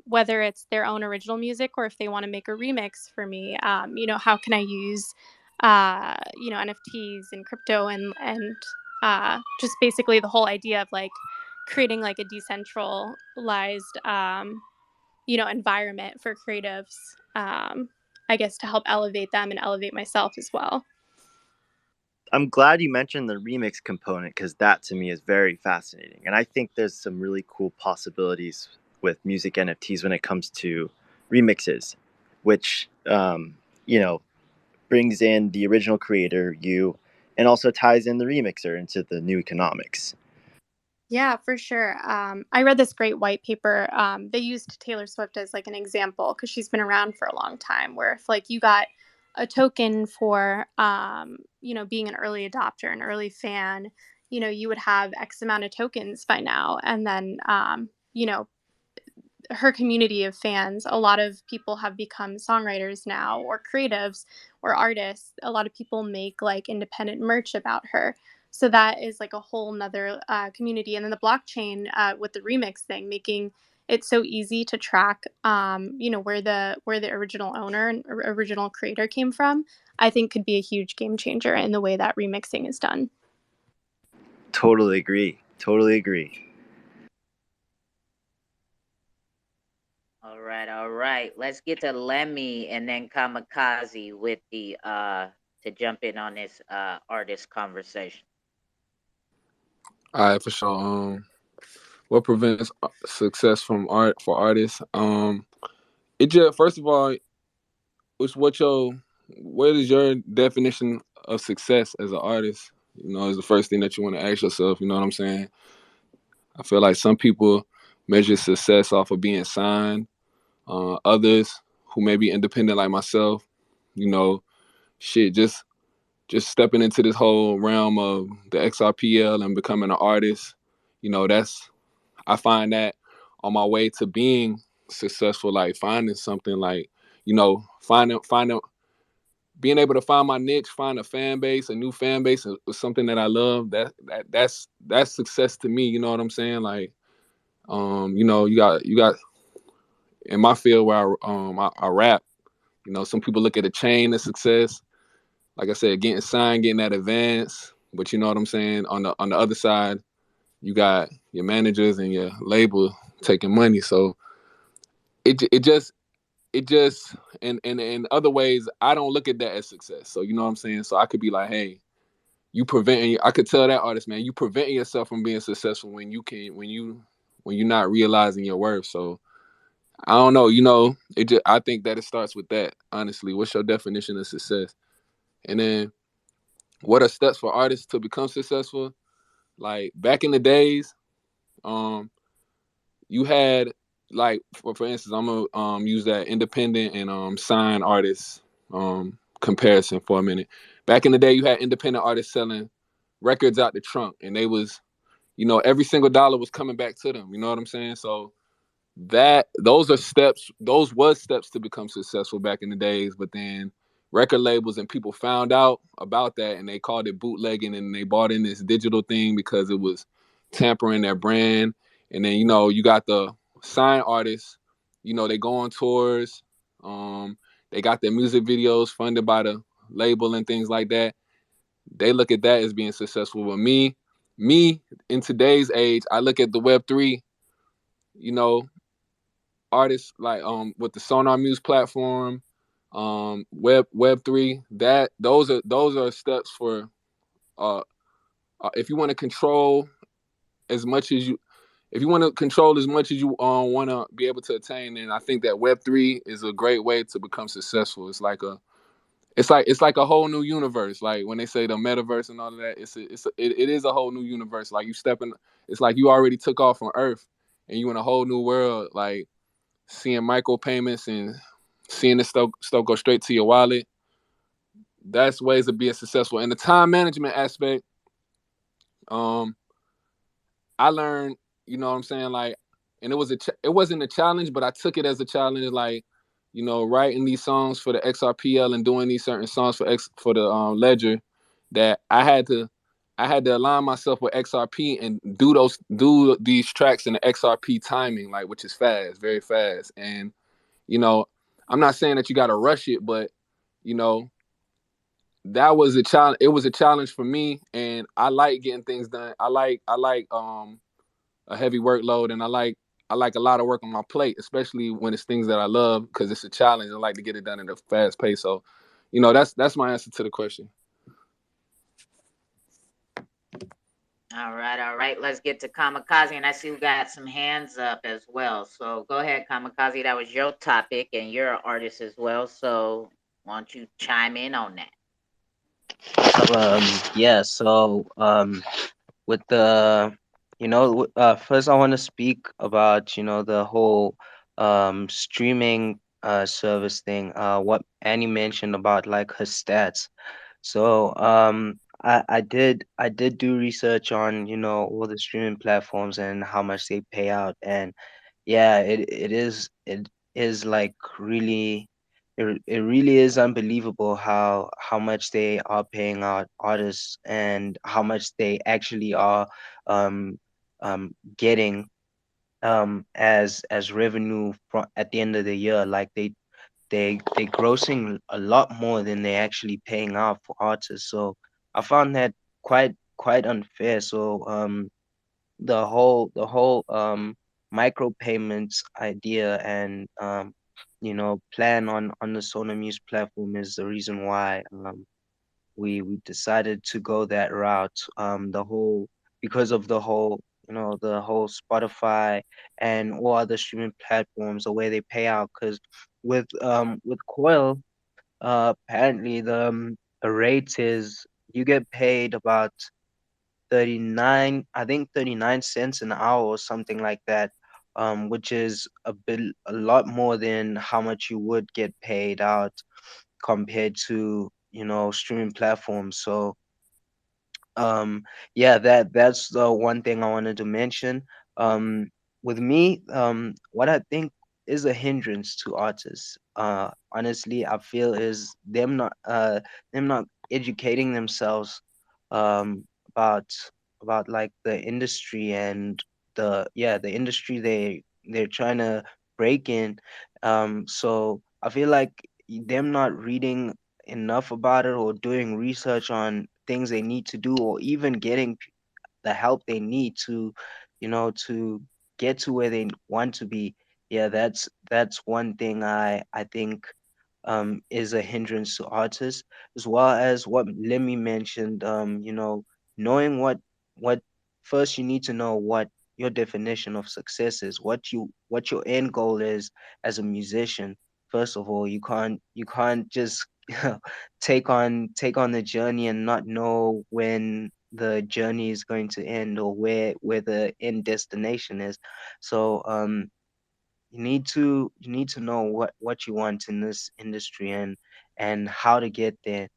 whether it's their own original music or if they want to make a remix for me. How can I use, NFTs and crypto and just basically the whole idea of like creating like a decentralized, environment for creatives. I guess to help elevate them and elevate myself as well. I'm glad you mentioned the remix component because that to me is very fascinating. And I think there's some really cool possibilities with music NFTs when it comes to remixes, which, brings in the original creator, you, and also ties in the remixer into the new economics. Yeah, for sure. I read this great white paper. They used Taylor Swift as like an example because she's been around for a long time. Where if like you got a token for, being an early adopter, an early fan, you would have X amount of tokens by now, and then, her community of fans, a lot of people have become songwriters now or creatives or artists. A lot of people make like independent merch about her. So that is like a whole nother community. And then the blockchain with the remix thing, making it so easy to track, where the original owner and original creator came from, I think could be a huge game changer in the way that remixing is done. Totally agree. Totally agree. All right. Let's get to Lemmy and then Kamikaze with the to jump in on this artist conversation. All right, for sure. What prevents success from art for artists? It just first of all, it's what is your definition of success as an artist? Is the first thing that you want to ask yourself. You know what I'm saying? I feel like some people measure success off of being signed. Others who may be independent like myself, shit, just stepping into this whole realm of the Xrpl and becoming an artist. I find that on my way to being successful, like finding something like, finding being able to find my niche, find a new fan base, is something that I love. That's success to me. You know what I'm saying? Like, you got in my field where I rap. Some people look at a chain as success. Like I said, getting signed, getting that advance. But you know what I'm saying? On the other side, you got your managers and your label taking money. So it just in other ways, I don't look at that as success. So you know what I'm saying? So I could be like, hey, I could tell that artist, man, you preventing yourself from being successful when you're not realizing your worth. So I don't know, I think that it starts with that, honestly. What's your definition of success? And then what are steps for artists to become successful? Like back in the days, you had like for instance, I'm gonna use that independent and signed artists comparison for a minute. Back in the day, you had independent artists selling records out the trunk, and they was, every single dollar was coming back to them. You know what I'm saying? So those was steps to become successful back in the days. But then record labels and people found out about that, and they called it bootlegging, and they bought in this digital thing because it was tampering their brand. And then you got the signed artists, they go on tours, they got their music videos funded by the label and things like that. They look at that as being successful. But me in today's age, I look at the Web3, artists like with the Sonar Muse platform, Web3, that those are steps for if you want to control as much as if you want to control as much as you want to be able to attain, then I think that Web3 is a great way to become successful. It's like a whole new universe. Like when they say the metaverse and all of that, it is a whole new universe. Like you stepping, it's like you already took off from Earth and you in a whole new world. Like seeing micropayments and seeing the stuff go straight to your wallet. That's ways of being successful. And the time management aspect, um, I learned, you know what I'm saying, like, and it wasn't a challenge, but I took it as a challenge, like, writing these songs for the Xrpl and doing these certain songs for the Ledger, that I had to align myself with XRP and do these tracks in the XRP timing, like, which is fast, very fast. And you know, I'm not saying that you got to rush it, but you know, that was a challenge. It was a challenge for me, and I like getting things done. I like a heavy workload, and I like a lot of work on my plate, especially when it's things that I love, because it's a challenge. I like to get it done at a fast pace. So, that's my answer to the question. All right, all right. Let's get to Kamikaze, and I see we got some hands up as well. So go ahead, Kamikaze. That was your topic, and you're an artist as well. So why don't you chime in on that? Yeah, so with the first I want to speak about the whole streaming service thing, what Annie mentioned about like her stats. So I did do research on all the streaming platforms and how much they pay out. And yeah, it is like really, it really is unbelievable how much they are paying out artists and how much they actually are um getting as revenue from at the end of the year. Like they grossing a lot more than they actually paying out for artists. So I found that quite unfair. So the whole micropayments idea and plan on the Sona Muse platform is the reason why we decided to go that route. The whole Because of the whole Spotify and all other streaming platforms, the way they pay out. Because with Coil, apparently the rate is you get paid about 39 cents an hour or something like that, which is a lot more than how much you would get paid out compared to streaming platforms. So yeah, that's the one thing I wanted to mention. With me, what I think is a hindrance to artists, honestly, I feel is them not educating themselves um about like the industry and the industry they're trying to break in. So I feel like them not reading enough about it or doing research on things they need to do or even getting the help they need to get to where they want to be. Yeah, that's one thing I think is a hindrance to artists, as well as what Lemmy mentioned. Knowing what first you need to know what your definition of success is, what your end goal is as a musician. First of all, you can't just take on the journey and not know when the journey is going to end or where the end destination is. So you need to know what you want in this industry and how to get there.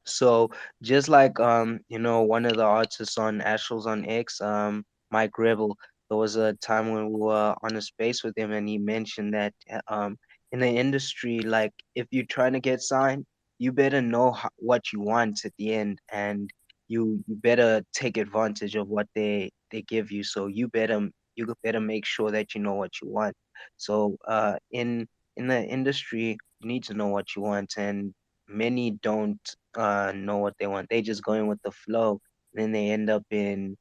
So just like one of the artists on Astrals on X, Mike Rebel, there was a time when we were on a space with him and he mentioned that in the industry, like if you're trying to get signed, you better know what you want at the end, and you better take advantage of what they give you. So you better make sure that you know what you want. So in the industry, you need to know what you want, and many don't know what they want. They just going with the flow. Then they end up in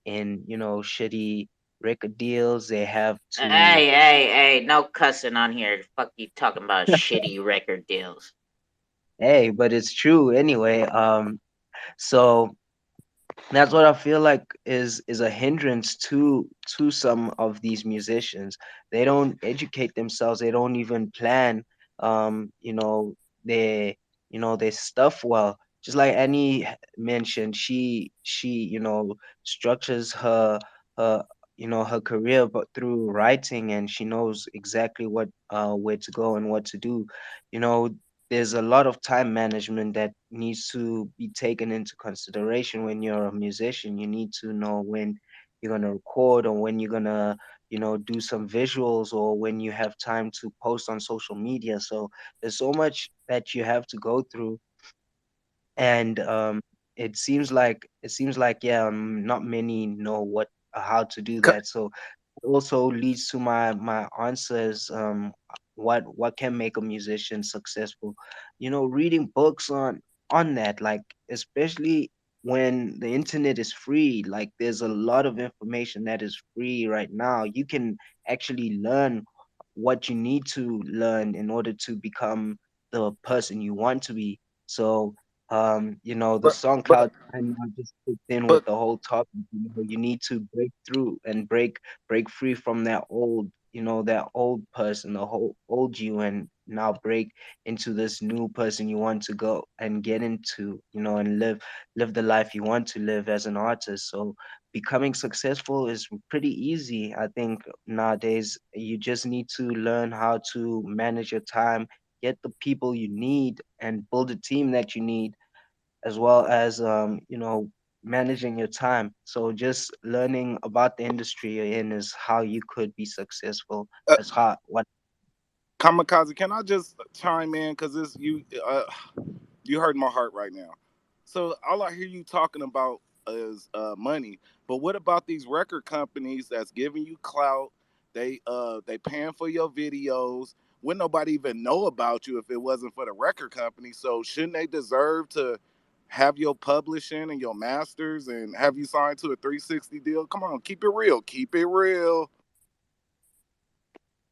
shitty record deals. They have to. Hey, hey, hey, no cussing on here. Fuck you talking about shitty record deals. Hey, but it's true anyway. So That's what I feel like is a hindrance to some of these musicians. They don't educate themselves. They don't even plan, you know, their their stuff well. Just like Annie mentioned, she structures her her career but through writing, and she knows exactly what where to go and what to do. You know, there's a lot of time management that needs to be taken into consideration when you're a musician. You need to know when you're going to record, or when you're going to do some visuals, or when you have time to post on social media. So there's so much that you have to go through, and it seems like yeah, not many know what how to do C- that. So also leads to my answers, what can make a musician successful. Reading books on that, like, especially when the internet is free. Like, there's a lot of information that is free right now. You can actually learn what you need to learn in order to become the person you want to be. So the but song but Cloud Nine now just fits in with but the whole topic. You need to break through and break free from that old person, the whole old you, and now break into this new person you want to go and get into, and live the life you want to live as an artist. So becoming successful is pretty easy. I think nowadays you just need to learn how to manage your time, get the people you need, and build a team that you need, as well as managing your time. So just learning about the industry you're in is how you could be successful. uh, That's how what Kamikaze, can I just chime in because this you you hurt my heart right now. So all I hear you talking about is money, but what about these record companies that's giving you clout? They paying for your videos. Wouldn't nobody even know about you if it wasn't for the record company? So shouldn't they deserve to have your publishing and your masters and have you signed to a 360 deal? Come on, keep it real. Keep it real.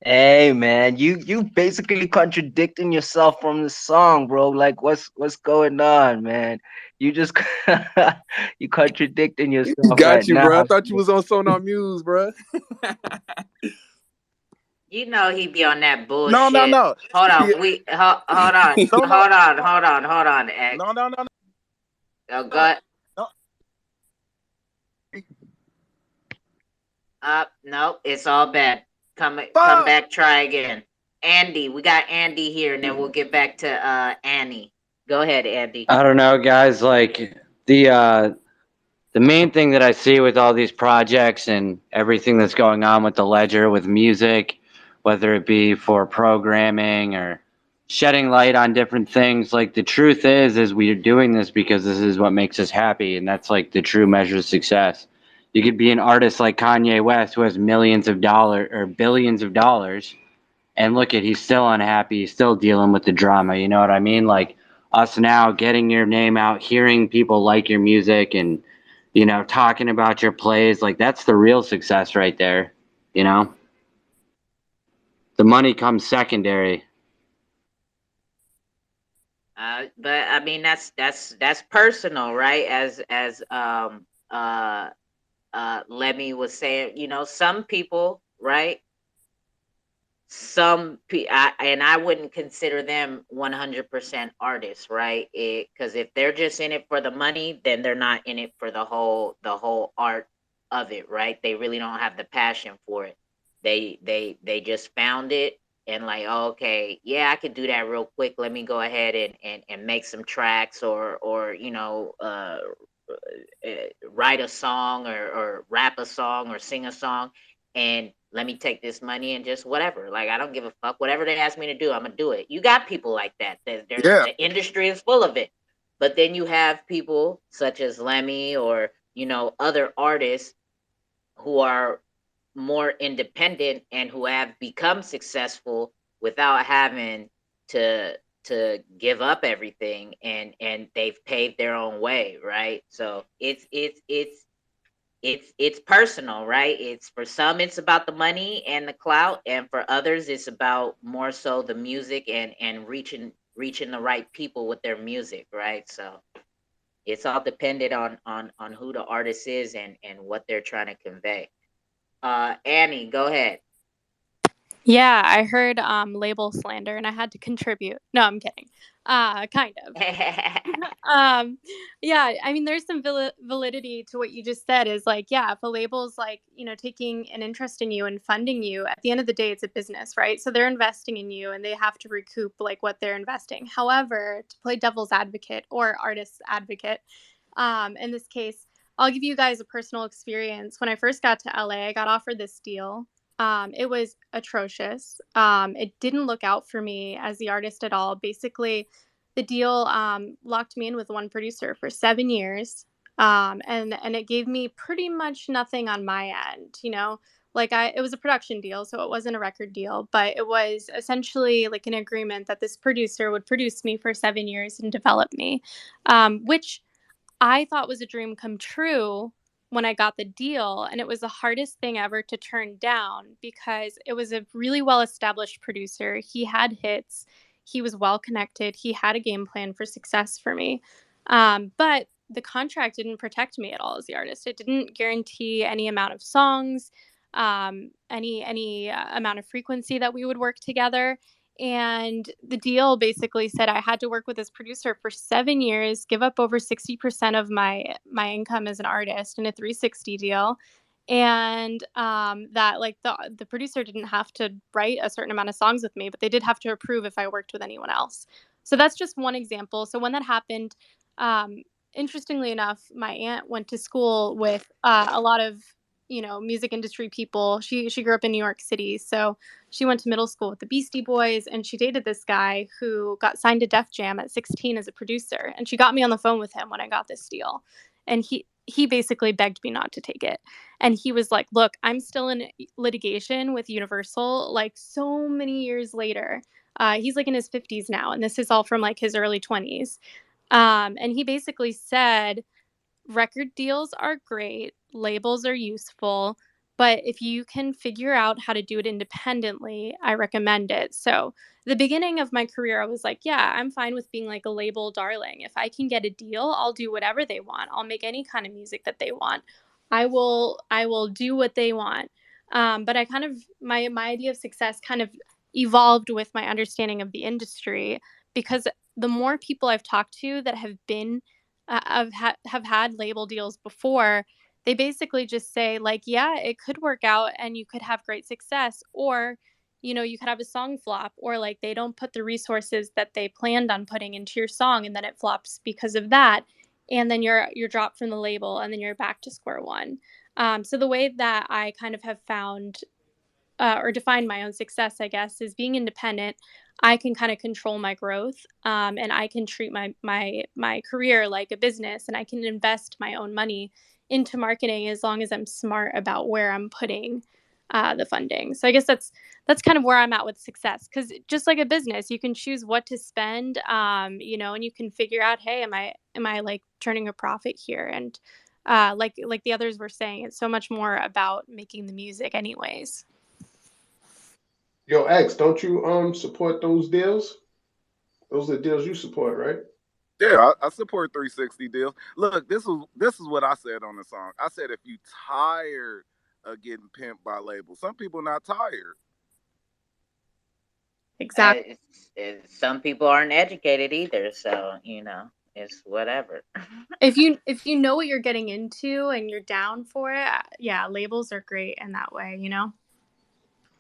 Hey man, you basically contradicting yourself from the song, bro. Like, what's going on, man? You just you contradicting yourself right Got you, now. bro. I thought you was on Sonar Muse, bro. You know he be on that No, no, bullshit. no. Hold on, Yeah. hold on, No, no, hold on, no, X. no, no, Oh, no, God. no. Nope, it's all bad. Come Fuck. back, try again. Andy, we got Andy here, and then we'll get back to Annie. Go ahead, Andy. I don't know, guys. Like the main thing that I see with all these projects and everything that's going on with the ledger with music, whether it be for programming or shedding light on different things, like the truth is we're doing this because this is what makes us happy, and that's like the true measure of success. You could be an artist like Kanye West who has millions of dollars or billions of dollars, and look at, he's still unhappy, he's still dealing with the drama, you know what I mean? Like us now getting your name out, hearing people like your music, and talking about your plays, like that's the real success right there. you know the money comes secondary. But I mean that's personal, right? As Lemmy was saying, some people, right? And I wouldn't consider them 100% artists, right? Because if they're just in it for the money, then they're not in it for the whole art of it, right? They really don't have the passion for it. They just found it, and like, oh, okay, yeah, I could do that real quick. Let me go ahead and make some tracks, or write a song, or rap a song, or sing a song, and let me take this money and just whatever. Like, I don't give a fuck. Whatever they ask me to do, I'm gonna do it. You got people like that. There's Yeah. the industry is full of it. But then you have people such as Lemmy, or other artists who are more independent and who have become successful without having to give up everything, and they've paved their own way, right? So it's personal, right? It's, for some it's about the money and the clout, and for others it's about more so the music, and reaching the right people with their music, right? So It's all dependent on who the artist is and what they're trying to convey. Annie, go ahead. Yeah, I heard label slander and I had to contribute. No, I'm kidding. Kind of. um yeah, I mean there's some validity to what you just said. Is like, yeah, if a label's like, taking an interest in you and funding you, at the end of the day it's a business, right? So they're investing in you and they have to recoup like what they're investing. However, to play devil's advocate or artist's advocate, in this case, I'll give you guys a personal experience. When I first got to LA, I got offered this deal. It was atrocious. It didn't look out for me as the artist at all. Basically, the deal locked me in with one producer for 7 years, and it gave me pretty much nothing on my end. Like it was a production deal, so it wasn't a record deal, but it was essentially like an agreement that this producer would produce me for 7 years and develop me, which I thought was a dream come true when I got the deal. And it was the hardest thing ever to turn down because it was a really well established producer. He had hits, he was well connected, he had a game plan for success for me. But the contract didn't protect me at all as the artist. It didn't guarantee any amount of songs, any amount of frequency that we would work together. And the deal basically said I had to work with this producer for 7 years, give up over 60% of my income as an artist in a 360 deal, and that like the producer didn't have to write a certain amount of songs with me, but they did have to approve if I worked with anyone else. So that's just one example. So when that happened, um, interestingly enough, my aunt went to school with a lot of music industry people. She grew up in New York City, so she went to middle school with the Beastie Boys, and she dated this guy who got signed to Def Jam at 16 as a producer. And she got me on the phone with him when I got this deal. And he basically begged me not to take it. And he was like, "Look, I'm still in litigation with Universal like so many years later." He's like in his 50s now, and this is all from like his early 20s. And he basically said, record deals are great, labels are useful, but if you can figure out how to do it independently, I recommend it. So, the beginning of my career, I was like, yeah, I'm fine with being like a label darling. If I can get a deal, I'll do whatever they want. I'll make any kind of music that they want. I will do what they want. But I kind of my idea of success kind of evolved with my understanding of the industry, because the more people I've talked to that have been have had label deals before, they basically just say like, yeah, it could work out and you could have great success, or you could have a song flop, or like they don't put the resources that they planned on putting into your song and then it flops because of that, and then you're dropped from the label and then you're back to square one. So the way that I kind of have found or define my own success, I guess, is being independent. I can kind of control my growth, and I can treat my career like a business, and I can invest my own money into marketing as long as I'm smart about where I'm putting the funding. So I guess that's kind of where I'm at with success. Because just like a business, you can choose what to spend, and you can figure out, hey, am I like turning a profit here? And like the others were saying, it's so much more about making the music, anyways. Yo, X, don't you support those deals? Those are the deals you support, right? Yeah, I support 360 deals. Look, this is what I said on the song. I said if you tired of getting pimped by labels, some people not tired. Exactly. Some people aren't educated either, so it's whatever. If you know what you're getting into and you're down for it, yeah, labels are great in that way. Yep.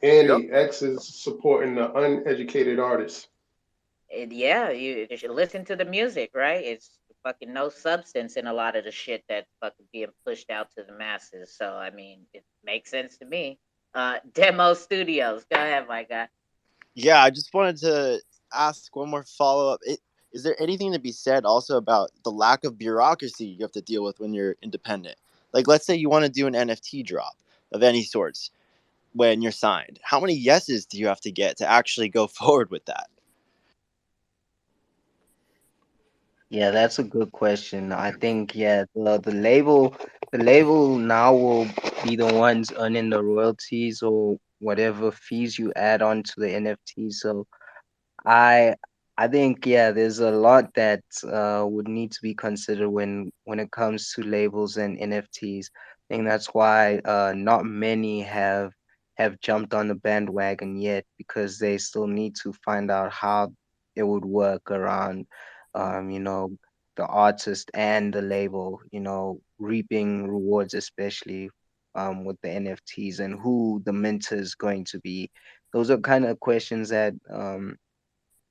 Andy, X is supporting the uneducated artists. Yeah, you should listen to the music, right? It's fucking no substance in a lot of the shit that fucking being pushed out to the masses. So I mean, it makes sense to me. Demo Studios, go ahead, my guy. Yeah, I just wanted to ask one more follow up. Is there anything to be said also about the lack of bureaucracy you have to deal with when you're independent? Like, let's say you want to do an NFT drop of any sorts when you're signed. How many yeses do you have to get to actually go forward with that? Yeah, that's a good question. I think, yeah, the label now will be the ones earning the royalties or whatever fees you add on to the NFT. So I I think yeah, there's a lot that would need to be considered when it comes to labels and NFTs. I think that's why not many have jumped on the bandwagon yet because they still need to find out how it would work around, you know, the artist and the label, you know, reaping rewards, especially with the NFTs and who the minter is going to be. Those are kind of questions that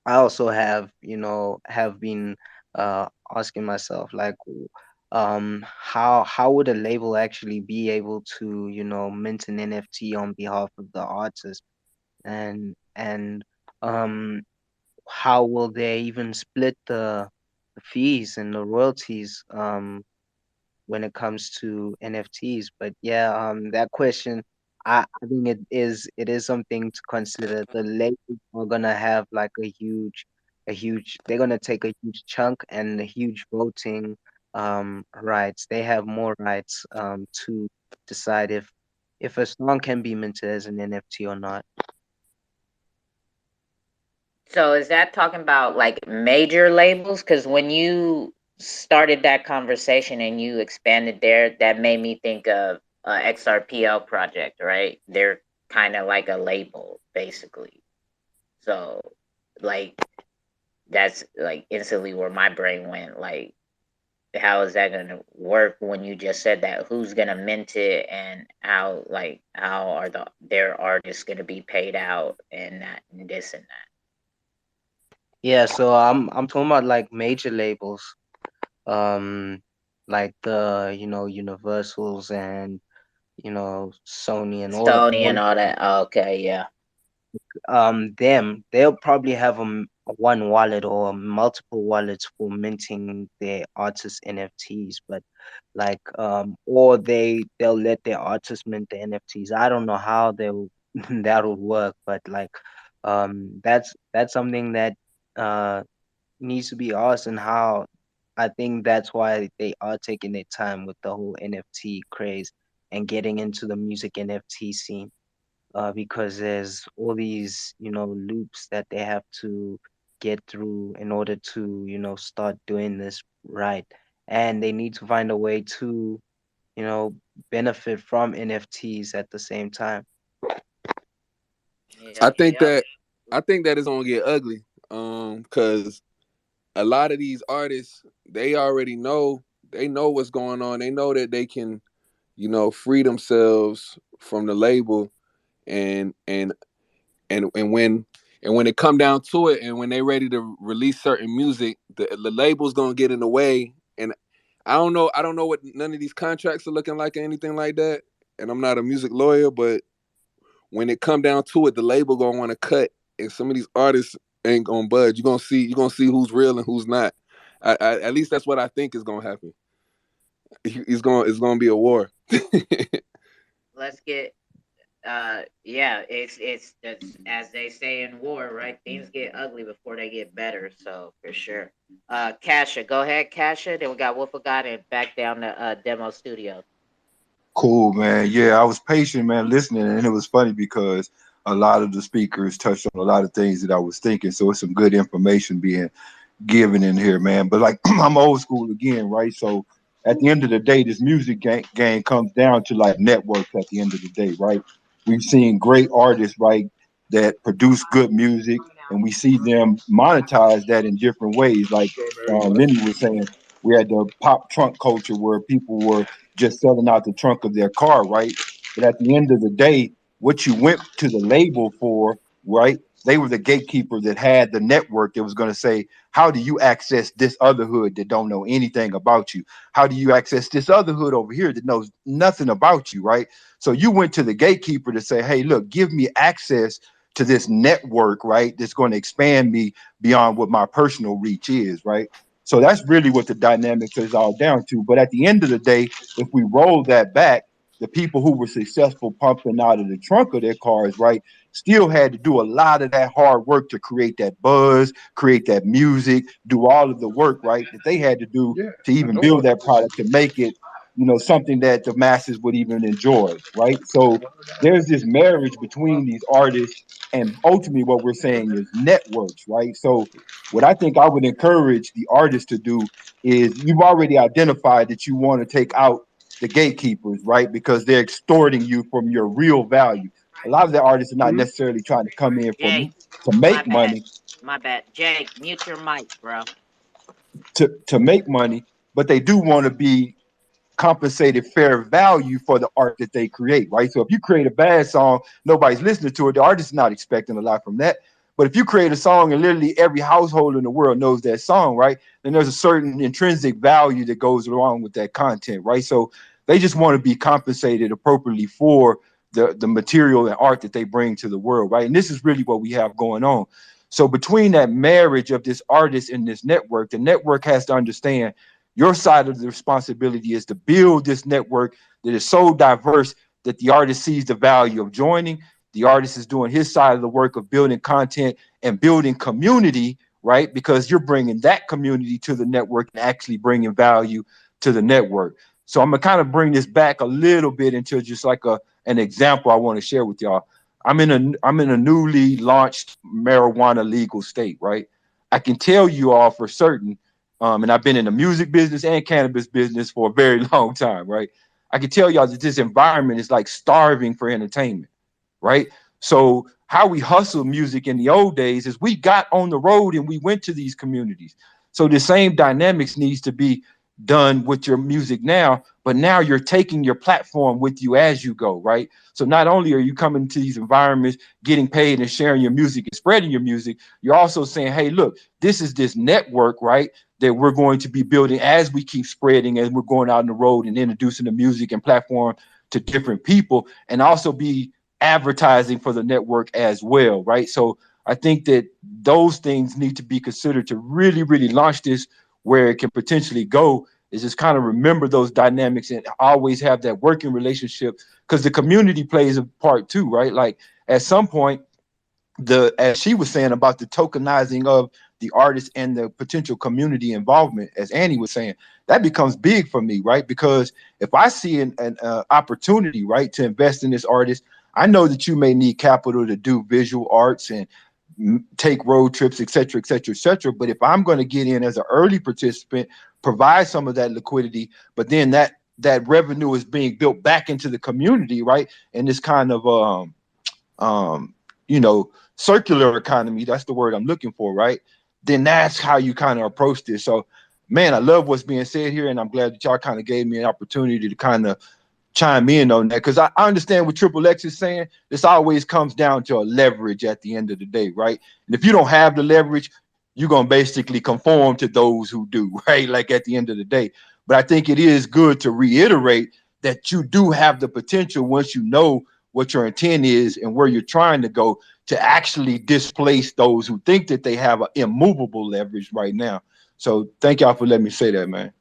I also have, you know, have been asking myself like how would a label actually be able to, you know, mint an NFT on behalf of the artist and um how will they even split the fees and the royalties when it comes to NFTs. But yeah, that question, I think it is something to consider. The labels are gonna have like they're gonna take a huge chunk and a huge voting rights. They have more rights to decide if a song can be minted as an NFT or not. So is that talking about like major labels? Because when you started that conversation and you expanded there, that made me think of XRPL project, right? They're kind of like a label, basically. So, like, that's like instantly where my brain went. Like, how is that going to work when you just said that? Who's going to mint it, and how are their artists going to be paid out, and that and this and that? Yeah, so I'm talking about like major labels, um, like the you know Universals and you know Sony and Sony all and all that. Okay, yeah. them they'll probably have one wallet or multiple wallets for minting their artist NFTs, but like or they'll let their artists mint the NFTs. I don't know how they'll that'll work, but like that's something that uh needs to be asked and how I think that's why they are taking their time with the whole NFT craze and getting into the music NFT scene because there's all these, you know, loops that they have to get through in order to, you know, start doing this right. And they need to find a way to, you know, benefit from NFTs at the same time. I Yep, think yep. that I think that it's gonna get ugly. Because a lot of these artists, they already know they know what's going on. They know that they can, you know, free themselves from the label and and and when it come down to it and when they ready to release certain music, the label's gonna get in the way. And I don't know what none of these contracts are looking like or anything like that. And I'm not a music lawyer, but when it come down to it, the label gonna want to cut, and some of these artists ain't gonna budge. You're gonna see who's real and who's not. At least that's what I think is gonna happen. It's gonna be a war. Let's get yeah, it's as they say in war, right? Things get ugly before they get better, so for sure. Kasha, go ahead, Kasha. Then we got Wolf of God and back down to demo studio. Cool, man. Yeah, I was patient, man, listening, and it was funny because a lot of the speakers touched on a lot of things that I was thinking. So it's some good information being given in here, man. But like I'm old school again, right? So at the end of the day, this music game comes down to like networks at the end of the day, right? We've seen great artists, right, that produce good music, and we see them monetize that in different ways. Like Lenny was saying, we had the pop trunk culture where people were just selling out the trunk of their car, right? But at the end of the day, what you went to the label for, right? They were the gatekeeper that had the network that was going to say, how do you access this other hood that don't know anything about you? How do you access this other hood over here that knows nothing about you, right? So you went to the gatekeeper to say, hey, look, give me access to this network, right? That's going to expand me beyond what my personal reach is, right? So that's really what the dynamics is all down to. But at the end of the day, if we roll that back, the people who were successful pumping out of the trunk of their cars, right, still had to do a lot of that hard work to create that buzz, create that music, do all of the work, right, that they had to do Yeah, to I even know build about that this. product to make it. something that the masses would even enjoy, right? So there's this marriage between these artists, and ultimately what we're saying is networks, right? So what I think I would encourage the artists to do is, you've already identified that you want to take out the gatekeepers, right? Because they're extorting you from your real value. A lot of the artists are not Mhm. necessarily trying to come in Jake, to my make bad. money, My bad. Jake, mute your mic, bro. to make money, but they do want to be compensated fair value for the art that they create, right? So if you create a bad song, nobody's listening to it. The artist is not expecting a lot from that. But if you create a song and literally every household in the world knows that song, right? Then there's a certain intrinsic value that goes along with that content, right? So they just want to be compensated appropriately for the material and art that they bring to the world, right? And this is really what we have going on. So between that marriage of this artist and this network, the network has to understand your side of the responsibility is to build this network that is so diverse that the artist sees the value of joining. The artist is doing his side of the work of building content and building community, right? Because you're bringing that community to the network and actually bringing value to the network. So I'm gonna kind of bring this back a little bit into just like an example I want to share with y'all. I'm in a newly launched marijuana legal state, right? I can tell you all for certain, and I've been in the music business and cannabis business for a very long time, right? I can tell y'all that this environment is like starving for entertainment, right? So how we hustle music in the old days is we got on the road and we went to these communities. So the same dynamics needs to be done with your music now, but now you're taking your platform with you as you go, right? So not only are you coming to these environments, getting paid and sharing your music and spreading your music, you're also saying, hey, look, this is this network, right? That we're going to be building as we keep spreading, as we're going out on the road and introducing the music and platform to different people, and also be advertising for the network as well, right? So I think that those things need to be considered to really, really launch this where it can potentially go. Is just kind of remember those dynamics and always have that working relationship, because the community plays a part too, right? Like at some point, as she was saying about the tokenizing of the artist and the potential community involvement, as Annie was saying, that becomes big for me, right? Because if I see an opportunity, right, to invest in this artist, I know that you may need capital to do visual arts and take road trips, et cetera, et cetera, et cetera. But if I'm going to get in as an early participant, provide some of that liquidity, but then that revenue is being built back into the community, right? And this kind of um, circular economy, that's the word I'm looking for, right? Then that's how you kind of approach this. So, man, I love what's being said here, and I'm glad that y'all kind of gave me an opportunity to kind of chime in on that, because I understand what Triple X is saying. This always comes down to a leverage at the end of the day, right? And if you don't have the leverage, you're going to basically conform to those who do, right? Like at the end of the day. But I think it is good to reiterate that you do have the potential, once you know what your intent is and where you're trying to go, to actually displace those who think that they have an immovable leverage right now. So thank y'all for letting me say that, man.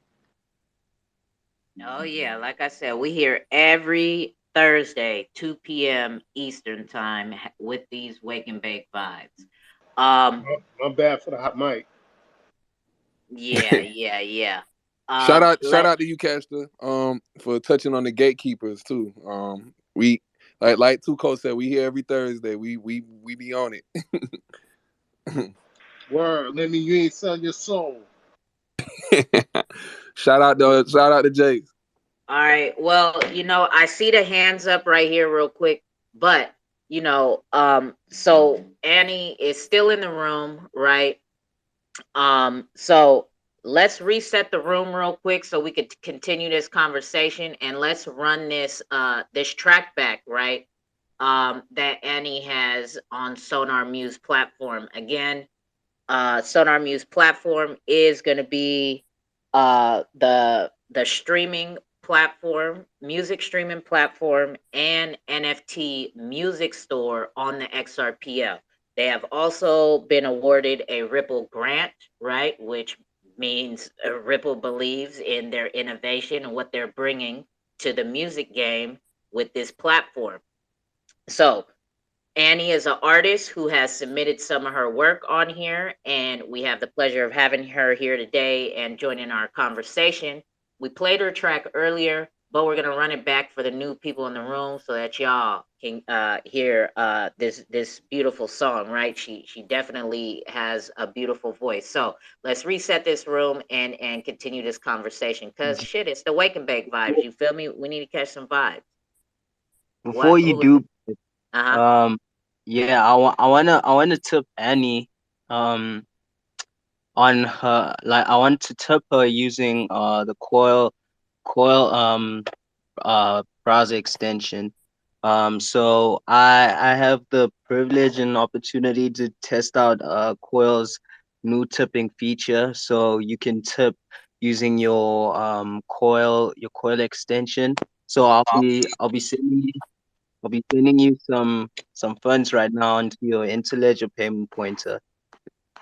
Oh yeah, like I said, we here every Thursday, 2 p.m. Eastern time with these wake and bake vibes. Um, My bad for the hot mic. yeah. Shout Let out to you, Caster, for touching on the gatekeepers too. We like Tuco said, we here every Thursday. We be on it. Word, let me you ain't selling your soul. Shout out to Jay. All right. Well, I see the hands up right here real quick, but so Annie is still in the room, right? So let's reset the room real quick so we could continue this conversation, and let's run this track back, right? That Annie has on Sonar Muse platform. Again, Sonar Muse platform is going to be the streaming platform, music streaming platform, and NFT music store on the Xrpl. They have also been awarded a Ripple grant, right? Which means Ripple believes in their innovation and what they're bringing to the music game with this platform. So Annie is an artist who has submitted some of her work on here, and we have the pleasure of having her here today and joining our conversation. We played her track earlier, but we're gonna run it back for the new people in the room so that y'all can hear this beautiful song. Right? She definitely has a beautiful voice. So let's reset this room and continue this conversation. Cause shit, it's the wake and bake vibes. You feel me? We need to catch some vibes. Before What? you Who was? do, Uh huh. um, yeah, I wanna tip Annie, um, on her, like I want to tip her using the coil browser extension. So I have the privilege and opportunity to test out Coil's new tipping feature. So you can tip using your Coil extension. So I'll be sending you some funds right now into your Interledger payment pointer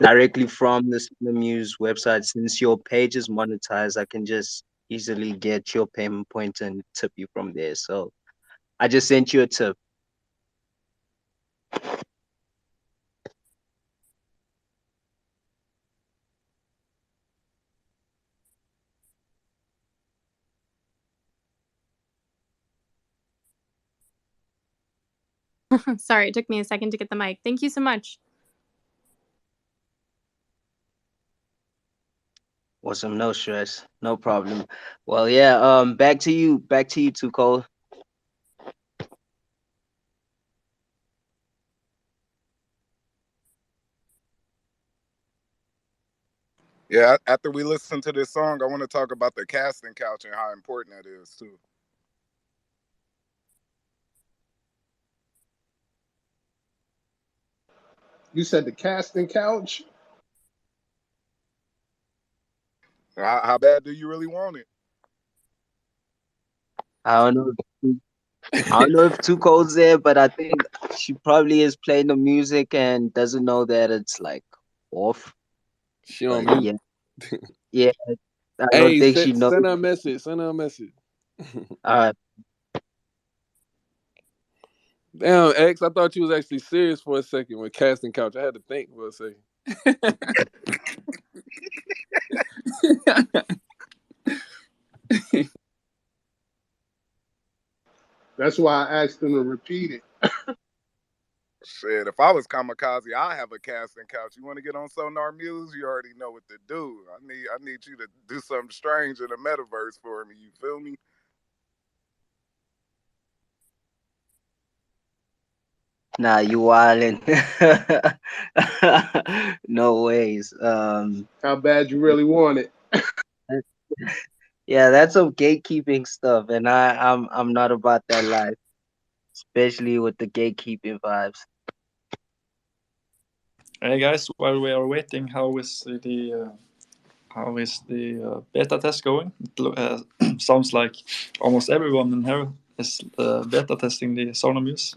directly from the Muse website. Since your page is monetized, I can just easily get your payment pointer and tip you from there. So I just sent you a tip. Sorry, it took me a second to get the mic. Thank you so much. Awesome, no stress, no problem. Well, yeah, back to you too, Cole. Yeah, after we listen to this song, I want to talk about the casting couch and how important that is too. You said the casting couch. How bad do you really want it? I don't know. I don't know if Too Cold's there, but I think she probably is playing the music and doesn't know that it's like off. She on But mute. yeah, yeah, I don't Hey, think she knows. send her a message. Send her a message. Uh, Damn, X, I thought you was actually serious for a second with casting couch. I had to think for a second. That's why I asked them to repeat it. Shit, if I was Kamikaze, I have a casting couch. You want to get on Sonar Muse? You already know what to do. I need you to do something strange in the metaverse for me. You feel me? nah, you wildin'. No ways. How bad you really want it. Yeah, that's some gatekeeping stuff, and I'm not about that life, especially with the gatekeeping vibes. Hey guys, while we are waiting, how is the beta test going? Sounds like almost everyone in here is beta testing the Sonomuse.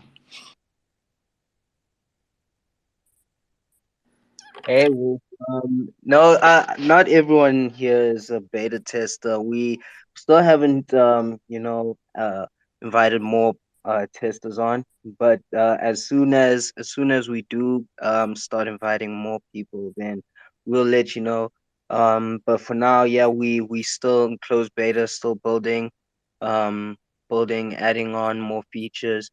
Hey, Wolf. No, not everyone here is a beta tester. We still haven't, invited more testers on. But as soon as we do start inviting more people, then we'll let you know. But for now, yeah, we still in closed beta, still building, adding on more features.